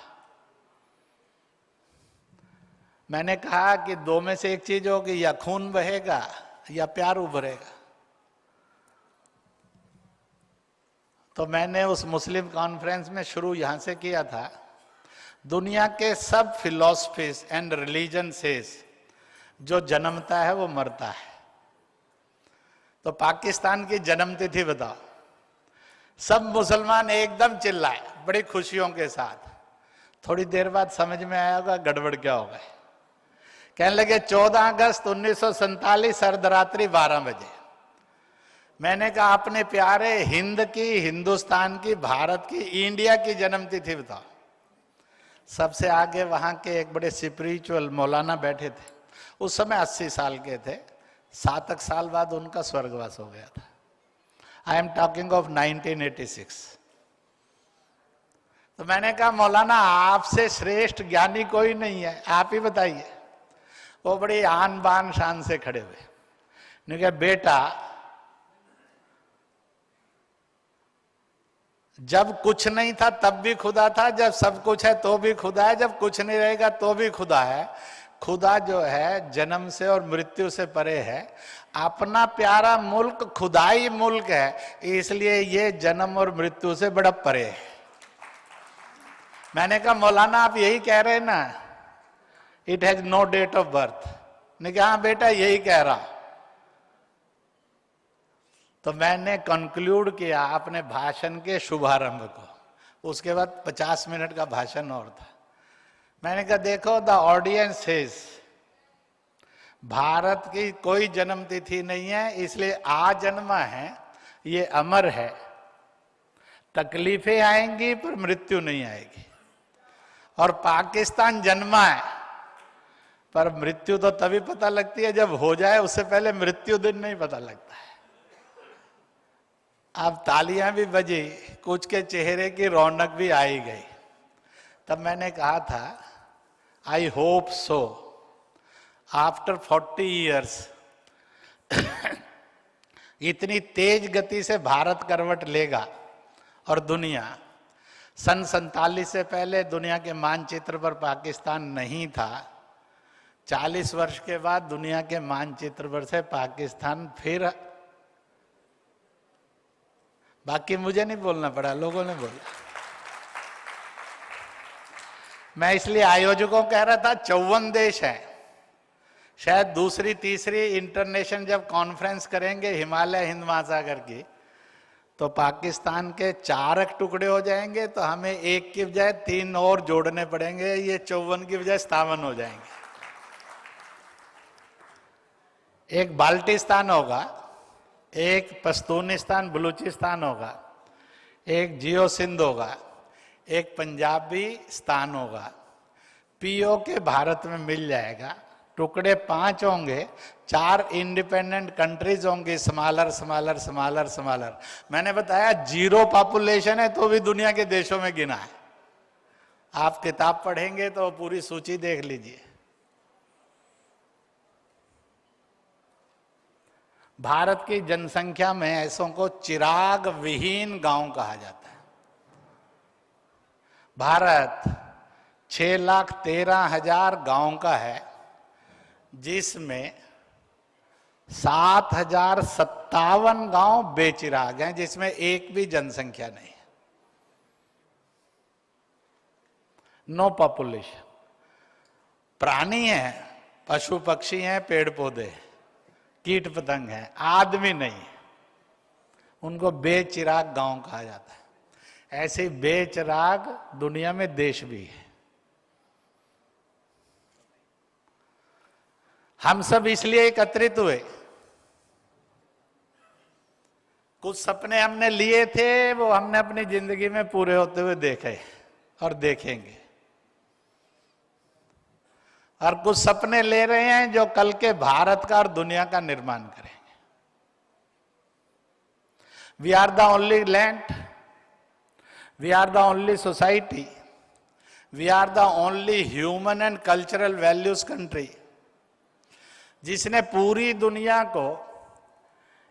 मैंने कहा कि दो में से एक चीज होगी, या खून बहेगा या प्यार उभरेगा। तो मैंने उस मुस्लिम कॉन्फ्रेंस में शुरू यहां से किया था, दुनिया के सब फिलॉसफीज एंड रिलीजन सेज जो जन्मता है वो मरता है। तो पाकिस्तान की जन्म तिथि बताओ, सब मुसलमान एकदम चिल्लाए बड़ी खुशियों के साथ। थोड़ी देर बाद समझ में आया होगा गड़बड़ क्या होगा। कहने लगे 14 अगस्त 1947 अर्धरात्रि 12 बजे। मैंने कहा अपने प्यारे हिंद की, हिंदुस्तान की, भारत की, इंडिया की जन्म तिथि बताओ। सबसे आगे वहां के एक बड़े स्पिरिचुअल मौलाना बैठे थे, उस समय 80 साल के थे, 7 साल बाद उनका स्वर्गवास हो गया था। I am talking of 1986। तो मैंने कहा मौलाना आपसे श्रेष्ठ ज्ञानी कोई नहीं है, आप ही बताइए। वो बड़ी आन बान शान से खड़े हुए। ने कहा बेटा, जब कुछ नहीं था तब भी खुदा था, जब सब कुछ है तो भी खुदा है, जब कुछ नहीं रहेगा तो भी खुदा है। खुदा जो है जन्म से और मृत्यु से परे है। अपना प्यारा मुल्क खुदाई मुल्क है, इसलिए ये जन्म और मृत्यु से बड़ा परे है। मैंने कहा मौलाना आप यही कह रहे हैं ना, it has no date of birth. ने कहा हाँ बेटा यही कह रहा। तो मैंने कंक्लूड किया अपने भाषण के शुभारंभ को। उसके बाद 50 मिनट का भाषण और था। मैंने कहा देखो द ऑडियंस सेज, भारत की कोई जन्म तिथि नहीं है, इसलिए आज जन्मा है, ये अमर है। तकलीफें आएंगी पर मृत्यु नहीं आएगी। और पाकिस्तान जन्मा है, पर मृत्यु तो तभी पता लगती है जब हो जाए, उससे पहले मृत्यु दिन नहीं पता लगता है। अब तालियां भी बजी, कुछ के चेहरे की रौनक भी आई गई। तब मैंने कहा था, I hope so after 40 years इतनी तेज गति से भारत करवट लेगा और दुनिया। सन 47 से पहले दुनिया के मानचित्र पर पाकिस्तान नहीं था। 40 वर्ष के बाद दुनिया के मानचित्र पर से पाकिस्तान फिर, बाकी मुझे नहीं बोलना पड़ा, लोगों ने बोला। मैं इसलिए आयोजकों कह रहा था 54 देश हैं, शायद दूसरी तीसरी इंटरनेशनल जब कॉन्फ्रेंस करेंगे हिमालय हिंद महासागर की, तो पाकिस्तान के 4 टुकड़े हो जाएंगे, तो हमें 1 की बजाय 3 और जोड़ने पड़ेंगे, ये 54 की बजाय 57 हो जाएंगे। एक बाल्टिस्तान होगा, एक पश्तूनिस्तान बलूचिस्तान होगा, एक जियो सिंध होगा, एक पंजाबी स्थान होगा। पीओके भारत में मिल जाएगा। टुकड़े 5 होंगे, 4 इंडिपेंडेंट कंट्रीज होंगी, स्मॉलर स्मॉलर स्मॉलर स्मॉलर। मैंने बताया 0 पॉपुलेशन है तो भी दुनिया के देशों में गिना है। आप किताब पढ़ेंगे तो पूरी सूची देख लीजिए। भारत की जनसंख्या में ऐसों को चिराग विहीन गांव कहा जाता है। भारत 6,13,000 गांव का है, जिसमें 7,057 गांव बेचिराग हैं, जिसमें एक भी जनसंख्या नहीं है। No population. प्राणी हैं, पशु पक्षी हैं, पेड़ पौधे, कीट पतंग हैं, आदमी नहीं। उनको बेचिराग गांव कहा जाता है। ऐसे बेचिराग दुनिया में देश भी है। हम सब इसलिए एकत्रित हुए, कुछ सपने हमने लिए थे, वो हमने अपनी जिंदगी में पूरे होते हुए देखे और देखेंगे, और कुछ सपने ले रहे हैं जो कल के भारत का और दुनिया का निर्माण करेंगे। We are the only land, we are the only society, we are the only human and cultural values country जिसने पूरी दुनिया को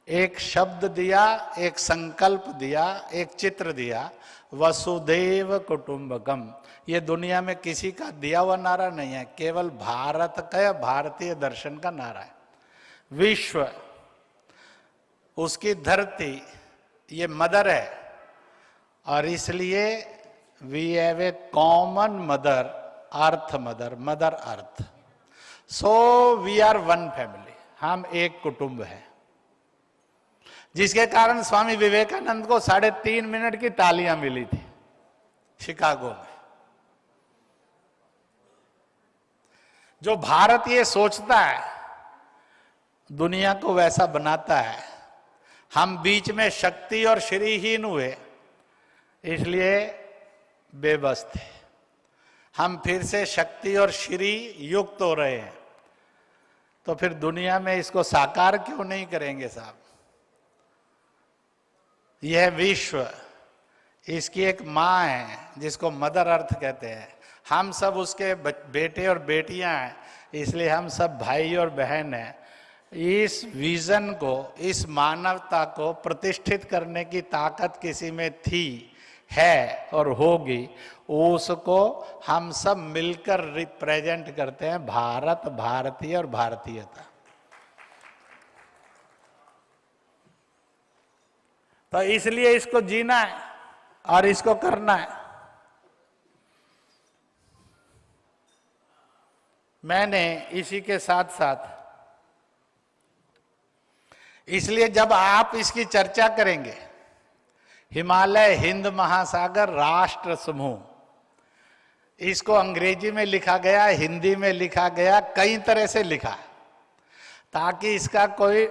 एक शब्द दिया, एक संकल्प दिया, एक चित्र दिया, वसुधैव कुटुंबकम। ये दुनिया में किसी का दिया हुआ नारा नहीं है, केवल भारत का, भारतीय दर्शन का नारा है। विश्व, उसकी धरती, ये मदर है, और इसलिए we have a common mother, earth mother, mother earth. So we are one family, हम एक कुटुंब है, जिसके कारण स्वामी विवेकानंद को 3.5 मिनट की तालियां मिली थी शिकागो में। जो भारत ये सोचता है, दुनिया को वैसा बनाता है। हम बीच में शक्ति और श्रीहीन हुए, इसलिए बेबस थे। हम फिर से शक्ति और श्री युक्त हो रहे हैं, तो फिर दुनिया में इसको साकार क्यों नहीं करेंगे साहब? यह विश्व, इसकी एक माँ है जिसको मदर अर्थ कहते हैं। हम सब उसके बेटे और बेटियां हैं, इसलिए हम सब भाई और बहन हैं। इस विजन को, इस मानवता को प्रतिष्ठित करने की ताकत किसी में थी, है और होगी, उसको हम सब मिलकर रिप्रेजेंट करते हैं। भारत, भारतीय और भारतीयता। तो इसलिए इसको जीना है और इसको करना है। मैंने इसी के साथ साथ, इसलिए जब आप इसकी चर्चा करेंगे, हिमालय हिंद महासागर राष्ट्र समूह, इसको अंग्रेजी में लिखा गया, हिंदी में लिखा गया, कई तरह से लिखा, ताकि इसका कोई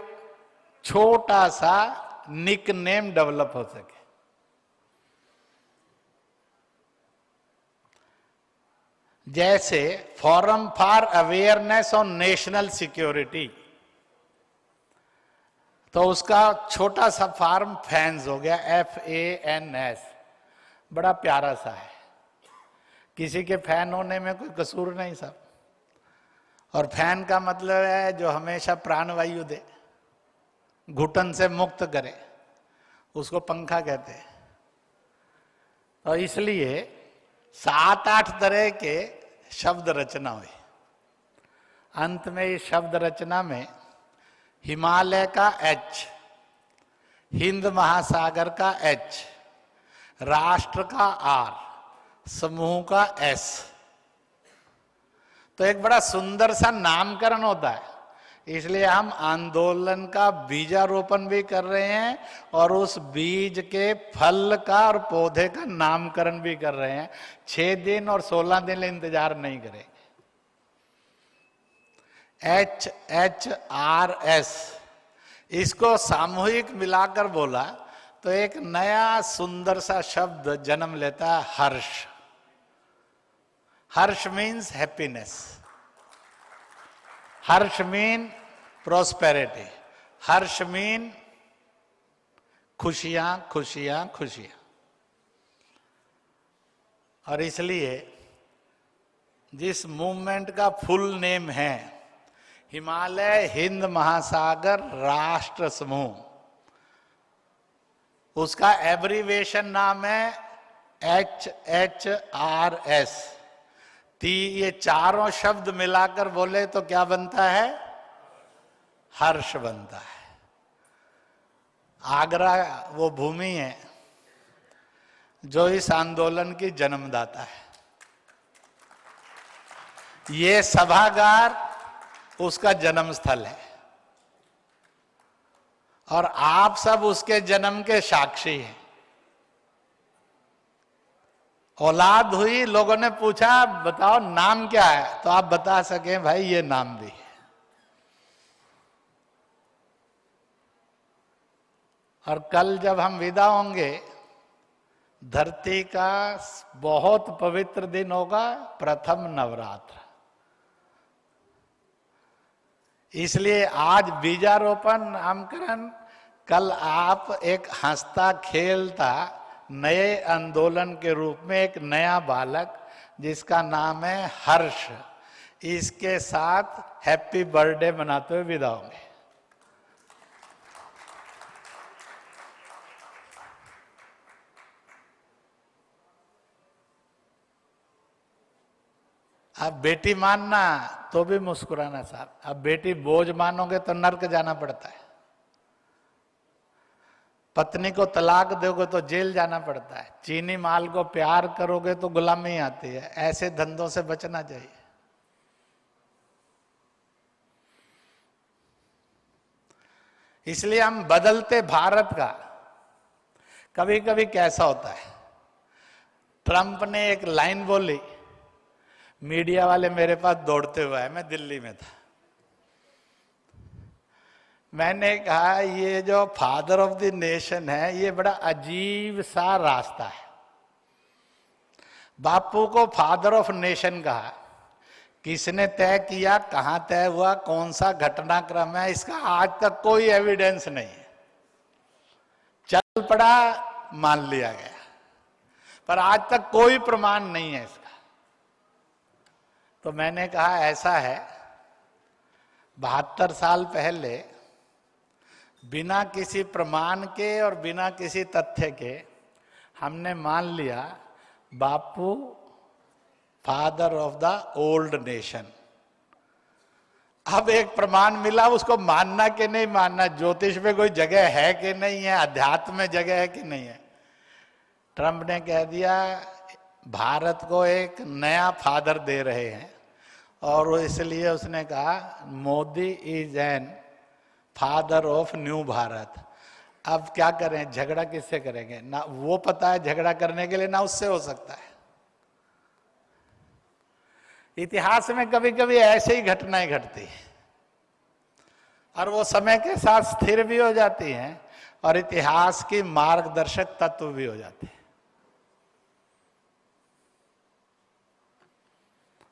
छोटा सा निक नेम डेवलप हो सके। जैसे forum for awareness on national security, तो उसका छोटा सा फार्म फैंस हो गया, FANS, बड़ा प्यारा सा है। किसी के फैन होने में कोई कसूर नहीं सब। और फैन का मतलब है जो हमेशा प्राणवायु दे, घुटन से मुक्त करे, उसको पंखा कहते हैं। तो इसलिए 7-8 तरह के शब्द रचना हुई। अंत में इस शब्द रचना में हिमालय का H, हिंद महासागर का H, राष्ट्र का R, समूह का S। तो एक बड़ा सुंदर सा नामकरण होता है। इसलिए हम आंदोलन का बीजारोपण भी कर रहे हैं और उस बीज के फल का और पौधे का नामकरण भी कर रहे हैं। 6 दिन और 16 दिन इंतजार नहीं करेंगे। HHRS, इसको सामूहिक मिलाकर बोला तो एक नया सुंदर सा शब्द जन्म लेता है, हर्ष। हर्ष मीन्स हैप्पीनेस, हर्ष मीन प्रोस्पेरिटी, हर्ष मीन खुशियां खुशियां खुशियां। और इसलिए जिस मूवमेंट का फुल नेम है हिमालय हिंद महासागर राष्ट्र समूह, उसका एब्रीवेशन नाम है HHRS। ये चारों शब्द मिलाकर बोले तो क्या बनता है? हर्ष बनता है। आगरा वो भूमि है जो इस आंदोलन की जन्मदाता है। ये सभागार उसका जन्म स्थल है और आप सब उसके जन्म के साक्षी हैं। औलाद हुई, लोगों ने पूछा बताओ नाम क्या है, तो आप बता सकें भाई ये नाम भी है। और कल जब हम विदा होंगे, धरती का बहुत पवित्र दिन होगा, प्रथम नवरात्र। इसलिए आज बीजारोपण नामकरण, कल आप एक हंसता खेलता नए आंदोलन के रूप में एक नया बालक जिसका नाम है हर्ष, इसके साथ हैप्पी बर्थडे मनाते हुए विदा होंगे। अब बेटी मानना तो भी मुस्कुराना साहब, अब बेटी बोझ मानोगे तो नर्क जाना पड़ता है। पत्नी को तलाक दोगे तो जेल जाना पड़ता है। चीनी माल को प्यार करोगे तो गुलामी आती है। ऐसे धंधों से बचना चाहिए। इसलिए हम बदलते भारत का, कभी कभी कैसा होता है, ट्रंप ने एक लाइन बोली, मीडिया वाले मेरे पास दौड़ते हुए आए, मैं दिल्ली में था। मैंने कहा ये जो फादर ऑफ द नेशन है, ये बड़ा अजीब सा रास्ता है। बापू को फादर ऑफ नेशन कहा, किसने तय किया, कहां तय हुआ, कौन सा घटनाक्रम है, इसका आज तक कोई एविडेंस नहीं है। चल पड़ा, मान लिया गया, पर आज तक कोई प्रमाण नहीं है इसका। तो मैंने कहा ऐसा है, 72 साल पहले बिना किसी प्रमाण के और बिना किसी तथ्य के हमने मान लिया Bapu father of the old nation. अब एक प्रमाण मिला, उसको मानना कि नहीं मानना, ज्योतिष में कोई जगह है कि नहीं है, अध्यात्म में जगह है कि नहीं है। ट्रंप ने कह दिया भारत को एक नया फादर दे रहे हैं, और इसलिए उसने कहा Modi is an father of new Bharat. अब क्या करें, झगड़ा किससे करेंगे? ना वो पता है झगड़ा करने के लिए, ना उससे हो सकता है। इतिहास में कभी कभी ऐसे ही घटनाएं घटती हैं और वो समय के साथ स्थिर भी हो जाती हैं और इतिहास की मार्गदर्शक तत्व भी हो जाते हैं।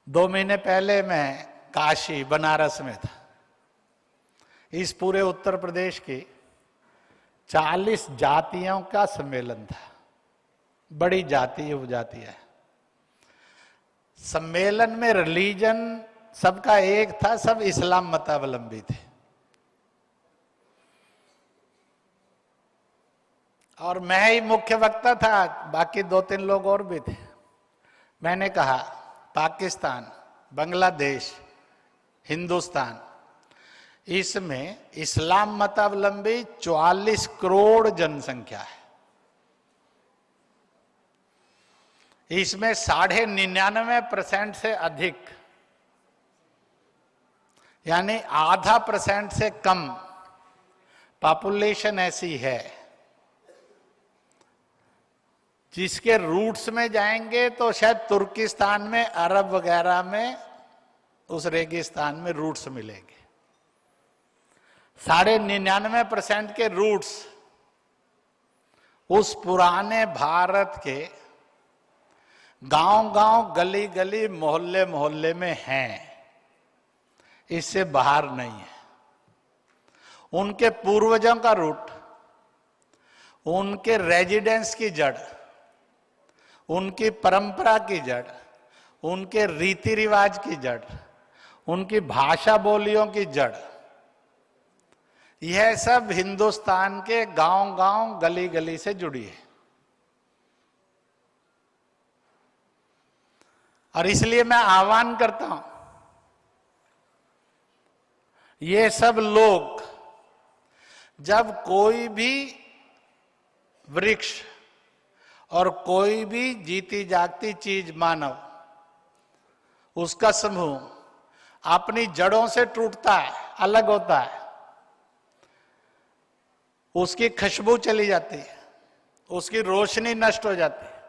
2 महीने पहले मैं काशी बनारस में था। इस पूरे उत्तर प्रदेश की 40 जातियों का सम्मेलन था, बड़ी जाति उपजाति है। सम्मेलन में रिलीजन सबका एक था, सब इस्लाम मतावलंबी थे। और मैं ही मुख्य वक्ता था, बाकी 2-3 लोग और भी थे। मैंने कहा पाकिस्तान, बांग्लादेश, हिंदुस्तान, इसमें इस्लाम मतावलंबी 44 करोड़ जनसंख्या है। इसमें 99.5% से अधिक, यानी आधा % से कम पॉपुलेशन ऐसी है जिसके रूट्स में जाएंगे तो शायद तुर्किस्तान में, अरब वगैरह में, उस रेगिस्तान में रूट्स मिलेंगे। 99.5% के रूट्स उस पुराने भारत के गांव-गांव, गली-गली, मोहल्ले-मोहल्ले में हैं, इससे बाहर नहीं है। उनके पूर्वजों का रूट, उनके रेजिडेंस की जड़, उनकी परंपरा की जड़, उनके रीति रिवाज की जड़, उनकी भाषा बोलियों की जड़, यह सब हिंदुस्तान के गांव-गांव, गली-गली से जुड़ी है। और इसलिए मैं आह्वान करता हूं, ये सब लोग जब कोई भी वृक्ष और कोई भी जीती जागती चीज, मानव, उसका समूह अपनी जड़ों से टूटता है, अलग होता है, उसकी खुशबू चली जाती है, उसकी रोशनी नष्ट हो जाती है,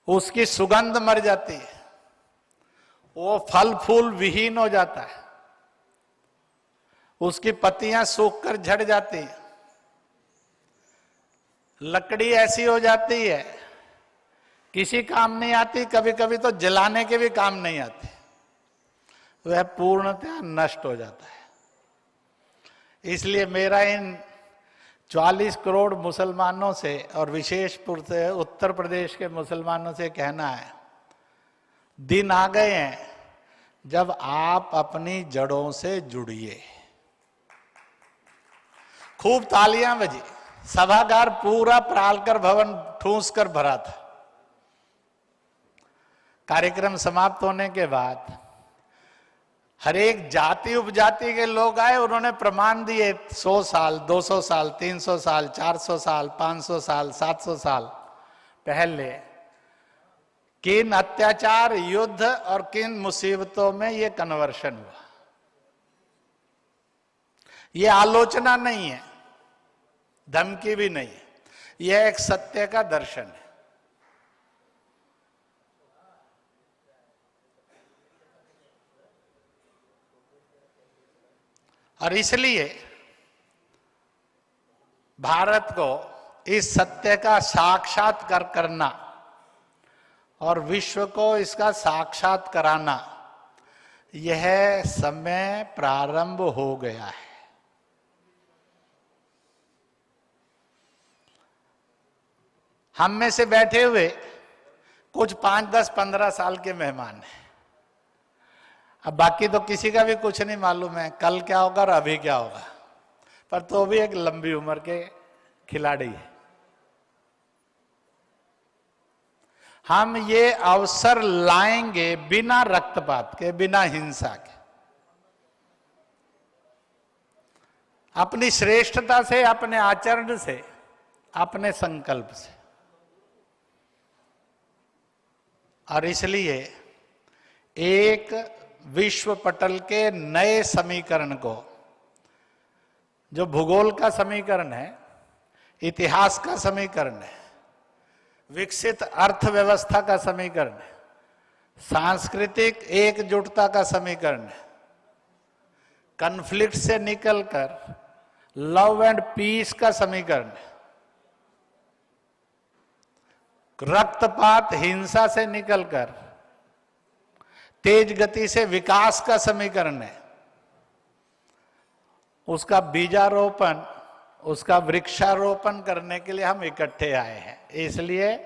उसकी सुगंध मर जाती है, वो फल फूल विहीन हो जाता है, उसकी पत्तियां सूखकर झड़ जाती है, लकड़ी ऐसी हो जाती है किसी काम नहीं आती, कभी कभी तो जलाने के भी काम नहीं आती, वह पूर्णतः नष्ट हो जाता है। इसलिए मेरा इन 44 करोड़ मुसलमानों से और विशेष रूप से उत्तर प्रदेश के मुसलमानों से कहना है, दिन आ गए हैं जब आप अपनी जड़ों से जुड़िए। खूब तालियां बजी, सभागार पूरा प्रालकर भवन ठूंस कर भरा था। कार्यक्रम समाप्त होने के बाद हर एक जाति उपजाति के लोग आए, उन्होंने प्रमाण दिए 100 साल, 200 साल, 300 साल, 400 साल, 500 साल, 700 साल पहले किन अत्याचार, युद्ध और किन मुसीबतों में ये कन्वर्शन हुआ। ये आलोचना नहीं है, धमकी भी नहीं है, यह एक सत्य का दर्शन है। और इसलिए भारत को इस सत्य का साक्षात्कार करना और विश्व को इसका साक्षात कराना, यह समय प्रारंभ हो गया है। हम में से बैठे हुए कुछ 5, 10, 15 साल के मेहमान हैं। अब बाकी तो किसी का भी कुछ नहीं मालूम है कल क्या होगा और अभी क्या होगा, पर तो भी एक लंबी उम्र के खिलाड़ी है। हम ये अवसर लाएंगे बिना रक्तपात के, बिना हिंसा के, अपनी श्रेष्ठता से, अपने आचरण से, अपने संकल्प से। और इसलिए एक विश्व पटल के नए समीकरण को, जो भूगोल का समीकरण है, इतिहास का समीकरण है, विकसित अर्थव्यवस्था का समीकरण है, सांस्कृतिक एकजुटता का समीकरण है, कॉन्फ्लिक्ट से निकलकर लव एंड पीस का समीकरण है, रक्तपात, हिंसा से निकलकर तेज गति से विकास का समीकरण है, उसका बीजारोपण, उसका वृक्षारोपण करने के लिए हम इकट्ठे आए हैं। इसलिए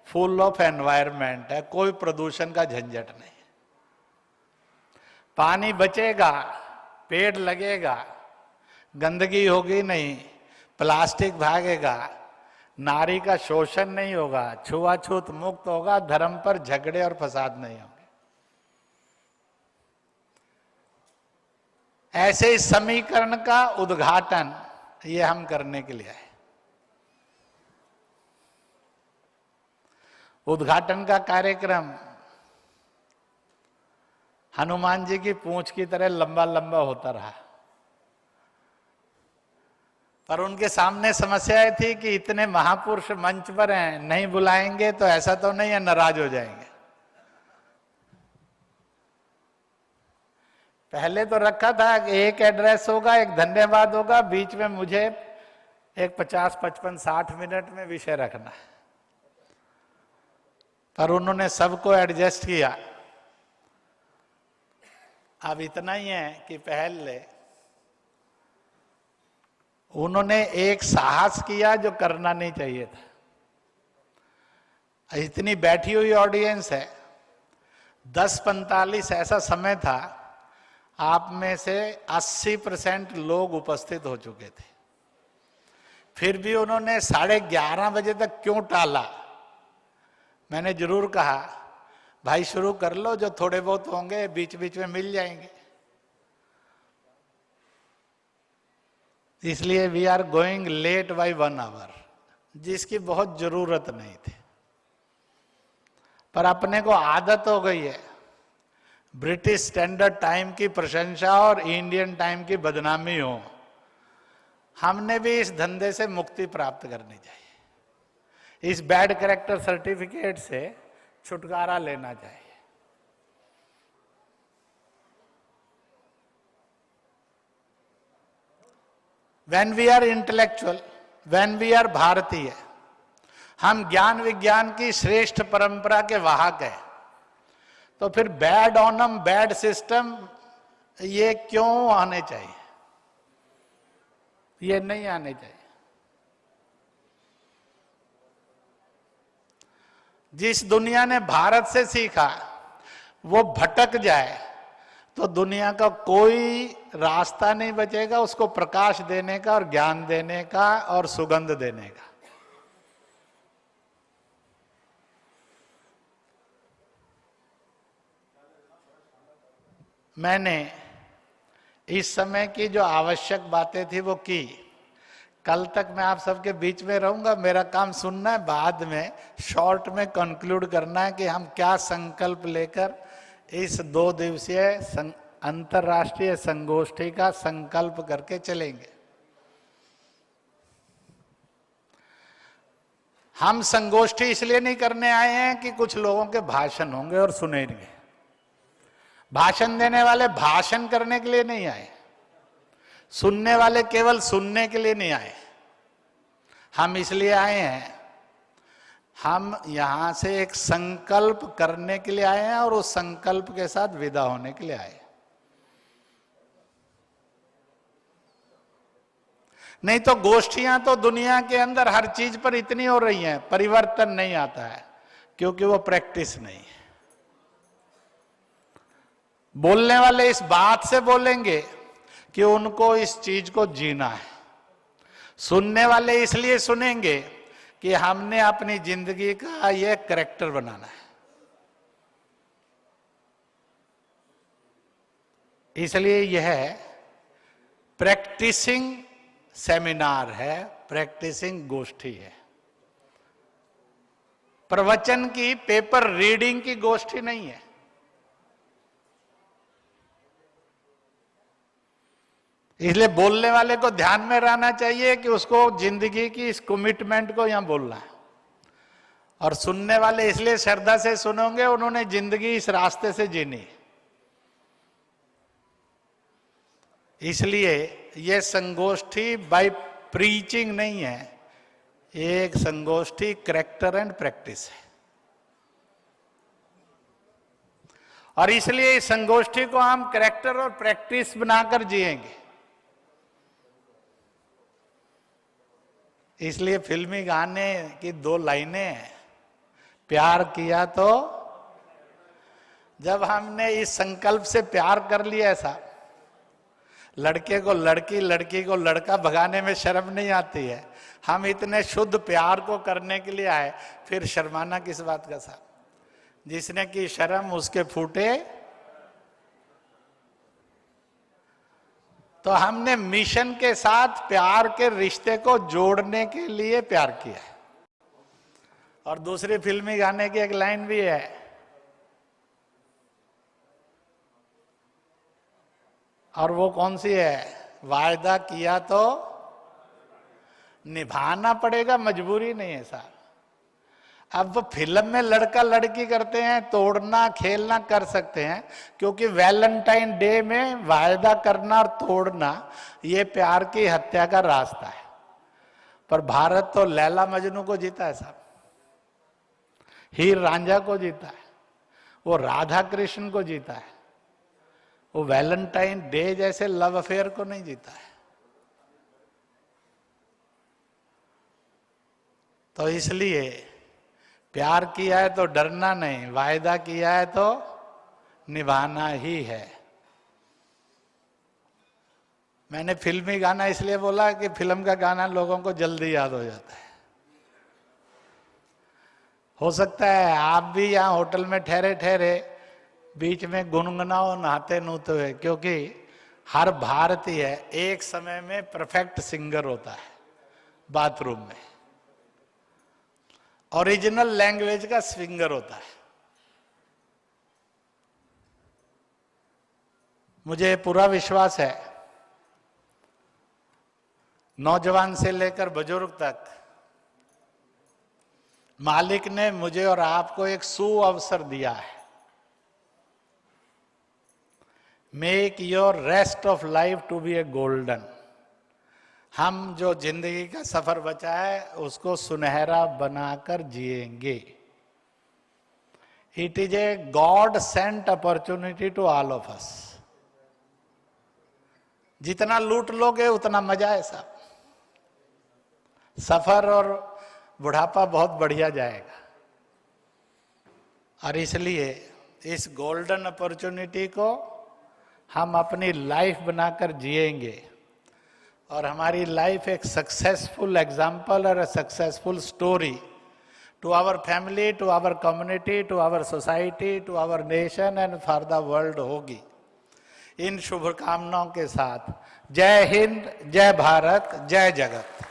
फुल ऑफ एनवायरनमेंट है, कोई प्रदूषण का झंझट नहीं। पानी बचेगा, पेड़ लगेगा, गंदगी होगी नहीं, प्लास्टिक भागेगा, नारी का शोषण नहीं होगा, छुआछूत मुक्त होगा, धर्म पर झगड़े और फसाद नहीं होंगे। ऐसे इस समीकरण का उद्घाटन ये हम करने के लिए आए। उद्घाटन का कार्यक्रम हनुमान जी की पूंछ की तरह लंबा लंबा होता रहा, पर उनके सामने समस्याएं थी कि इतने महापुरुष मंच पर हैं, नहीं बुलाएंगे तो ऐसा तो नहीं है नाराज हो जाएंगे। पहले तो रखा था कि एक एड्रेस होगा, एक धन्यवाद होगा, बीच में मुझे एक 50, 55, 60 मिनट में विषय रखना है, पर उन्होंने सबको एडजस्ट किया। अब इतना ही है कि पहले उन्होंने एक साहस किया जो करना नहीं चाहिए था। इतनी बैठी हुई ऑडियंस है, 10:45 ऐसा समय था, आप में से 80% लोग उपस्थित हो चुके थे, फिर भी उन्होंने 11:30 बजे तक क्यों टाला? मैंने जरूर कहा भाई शुरू कर लो, जो थोड़े बहुत होंगे बीच बीच में मिल जाएंगे। इसलिए we are going late by 1 hour, जिसकी बहुत जरूरत नहीं थी, पर अपने को आदत हो गई है ब्रिटिश स्टैंडर्ड टाइम की प्रशंसा और इंडियन टाइम की बदनामी हो। हमने भी इस धंधे से मुक्ति प्राप्त करनी चाहिए, इस बैड कैरेक्टर सर्टिफिकेट से छुटकारा लेना चाहिए। When we are intellectual, when we are भारतीय, हम ज्ञान विज्ञान की श्रेष्ठ परंपरा के वाहक हैं, तो फिर बैड ऑनम, बैड सिस्टम ये क्यों आने चाहिए? ये नहीं आने चाहिए। जिस दुनिया ने भारत से सीखा वो भटक जाए तो दुनिया का कोई रास्ता नहीं बचेगा उसको प्रकाश देने का और ज्ञान देने का और सुगंध देने का। मैंने इस समय की जो आवश्यक बातें थी वो की। कल तक मैं आप सबके बीच में रहूंगा, मेरा काम सुनना है, बाद में शॉर्ट में कंक्लूड करना है कि हम क्या संकल्प लेकर इस 2 दिवसीय अंतर्राष्ट्रीय संगोष्ठी का संकल्प करके चलेंगे। हम संगोष्ठी इसलिए नहीं करने आए हैं कि कुछ लोगों के भाषण होंगे और सुनेंगे। भाषण देने वाले भाषण करने के लिए नहीं आए, सुनने वाले केवल सुनने के लिए नहीं आए। हम इसलिए आए हैं, हम यहां से एक संकल्प करने के लिए आए हैं और उस संकल्प के साथ विदा होने के लिए आए। नहीं तो गोष्ठियां तो दुनिया के अंदर हर चीज पर इतनी हो रही हैं, परिवर्तन नहीं आता है क्योंकि वो प्रैक्टिस नहीं है। बोलने वाले इस बात से बोलेंगे कि उनको इस चीज को जीना है, सुनने वाले इसलिए सुनेंगे कि हमने अपनी जिंदगी का ये कैरेक्टर बनाना है। इसलिए यह प्रैक्टिसिंग सेमिनार है, प्रैक्टिसिंग गोष्ठी है, प्रवचन की पेपर रीडिंग की गोष्ठी नहीं है। इसलिए बोलने वाले को ध्यान में रहना चाहिए कि उसको जिंदगी की इस कमिटमेंट को यहां बोलना है, और सुनने वाले इसलिए श्रद्धा से सुनोगे उन्होंने जिंदगी इस रास्ते से जीनी। इसलिए यह संगोष्ठी बाय प्रीचिंग नहीं है, एक संगोष्ठी कैरेक्टर एंड प्रैक्टिस है। और इसलिए इस संगोष्ठी को हम कैरेक्टर और प्रैक्टिस बनाकर जिएंगे। इसलिए फिल्मी गाने की दो लाइनें हैं, प्यार किया तो, जब हमने इस संकल्प से प्यार कर लिया ऐसा, लड़के को लड़की, लड़की को लड़का भगाने में शर्म नहीं आती है। हम इतने शुद्ध प्यार को करने के लिए आए, फिर शर्माना किस बात का साहब? जिसने की शर्म उसके फूटे। तो हमने मिशन के साथ प्यार के रिश्ते को जोड़ने के लिए प्यार किया है। और दूसरी फिल्मी गाने की एक लाइन भी है, और वो कौन सी है? वायदा किया तो निभाना पड़ेगा, मजबूरी नहीं है साहब। अब वो फिल्म में लड़का लड़की करते हैं, तोड़ना खेलना कर सकते हैं, क्योंकि वैलेंटाइन डे में वायदा करना और तोड़ना ये प्यार की हत्या का रास्ता है। पर भारत तो लैला मजनू को जीता है साहब, हीर रांझा को जीता है, वो राधा कृष्ण को जीता है, वो वैलेंटाइन डे जैसे लव अफेयर को नहीं जीता है। तो इसलिए प्यार किया है तो डरना नहीं, वायदा किया है तो निभाना ही है। मैंने फिल्मी गाना इसलिए बोला कि फिल्म का गाना लोगों को जल्दी याद हो जाता है। हो सकता है आप भी यहाँ होटल में ठहरे ठहरे बीच में गुनगुनाओ नहाते नूते हुए, क्योंकि हर भारतीय एक समय में परफेक्ट सिंगर होता है बाथरूम में, ओरिजिनल लैंग्वेज का सिंगर होता है। मुझे पूरा विश्वास है, नौजवान से लेकर बुजुर्ग तक मालिक ने मुझे और आपको एक सुअवसर दिया है। Make your rest of life to be a golden. हम जो जिंदगी का सफर बचा है उसको सुनहरा बनाकर जिएंगे। It is a god sent opportunity to all of us. जितना लूट लोगे उतना मजा है साहब। सफर और बुढ़ापा बहुत बढ़िया जाएगा, और इसलिए इस गोल्डन अपॉर्चुनिटी को हम अपनी लाइफ बनाकर जिएंगे, और हमारी लाइफ एक सक्सेसफुल एग्जाम्पल और successful story to our family, to our community, to our society, to our nation and for the world होगी। इन शुभकामनाओं के साथ जय हिंद, जय भारत, जय जगत।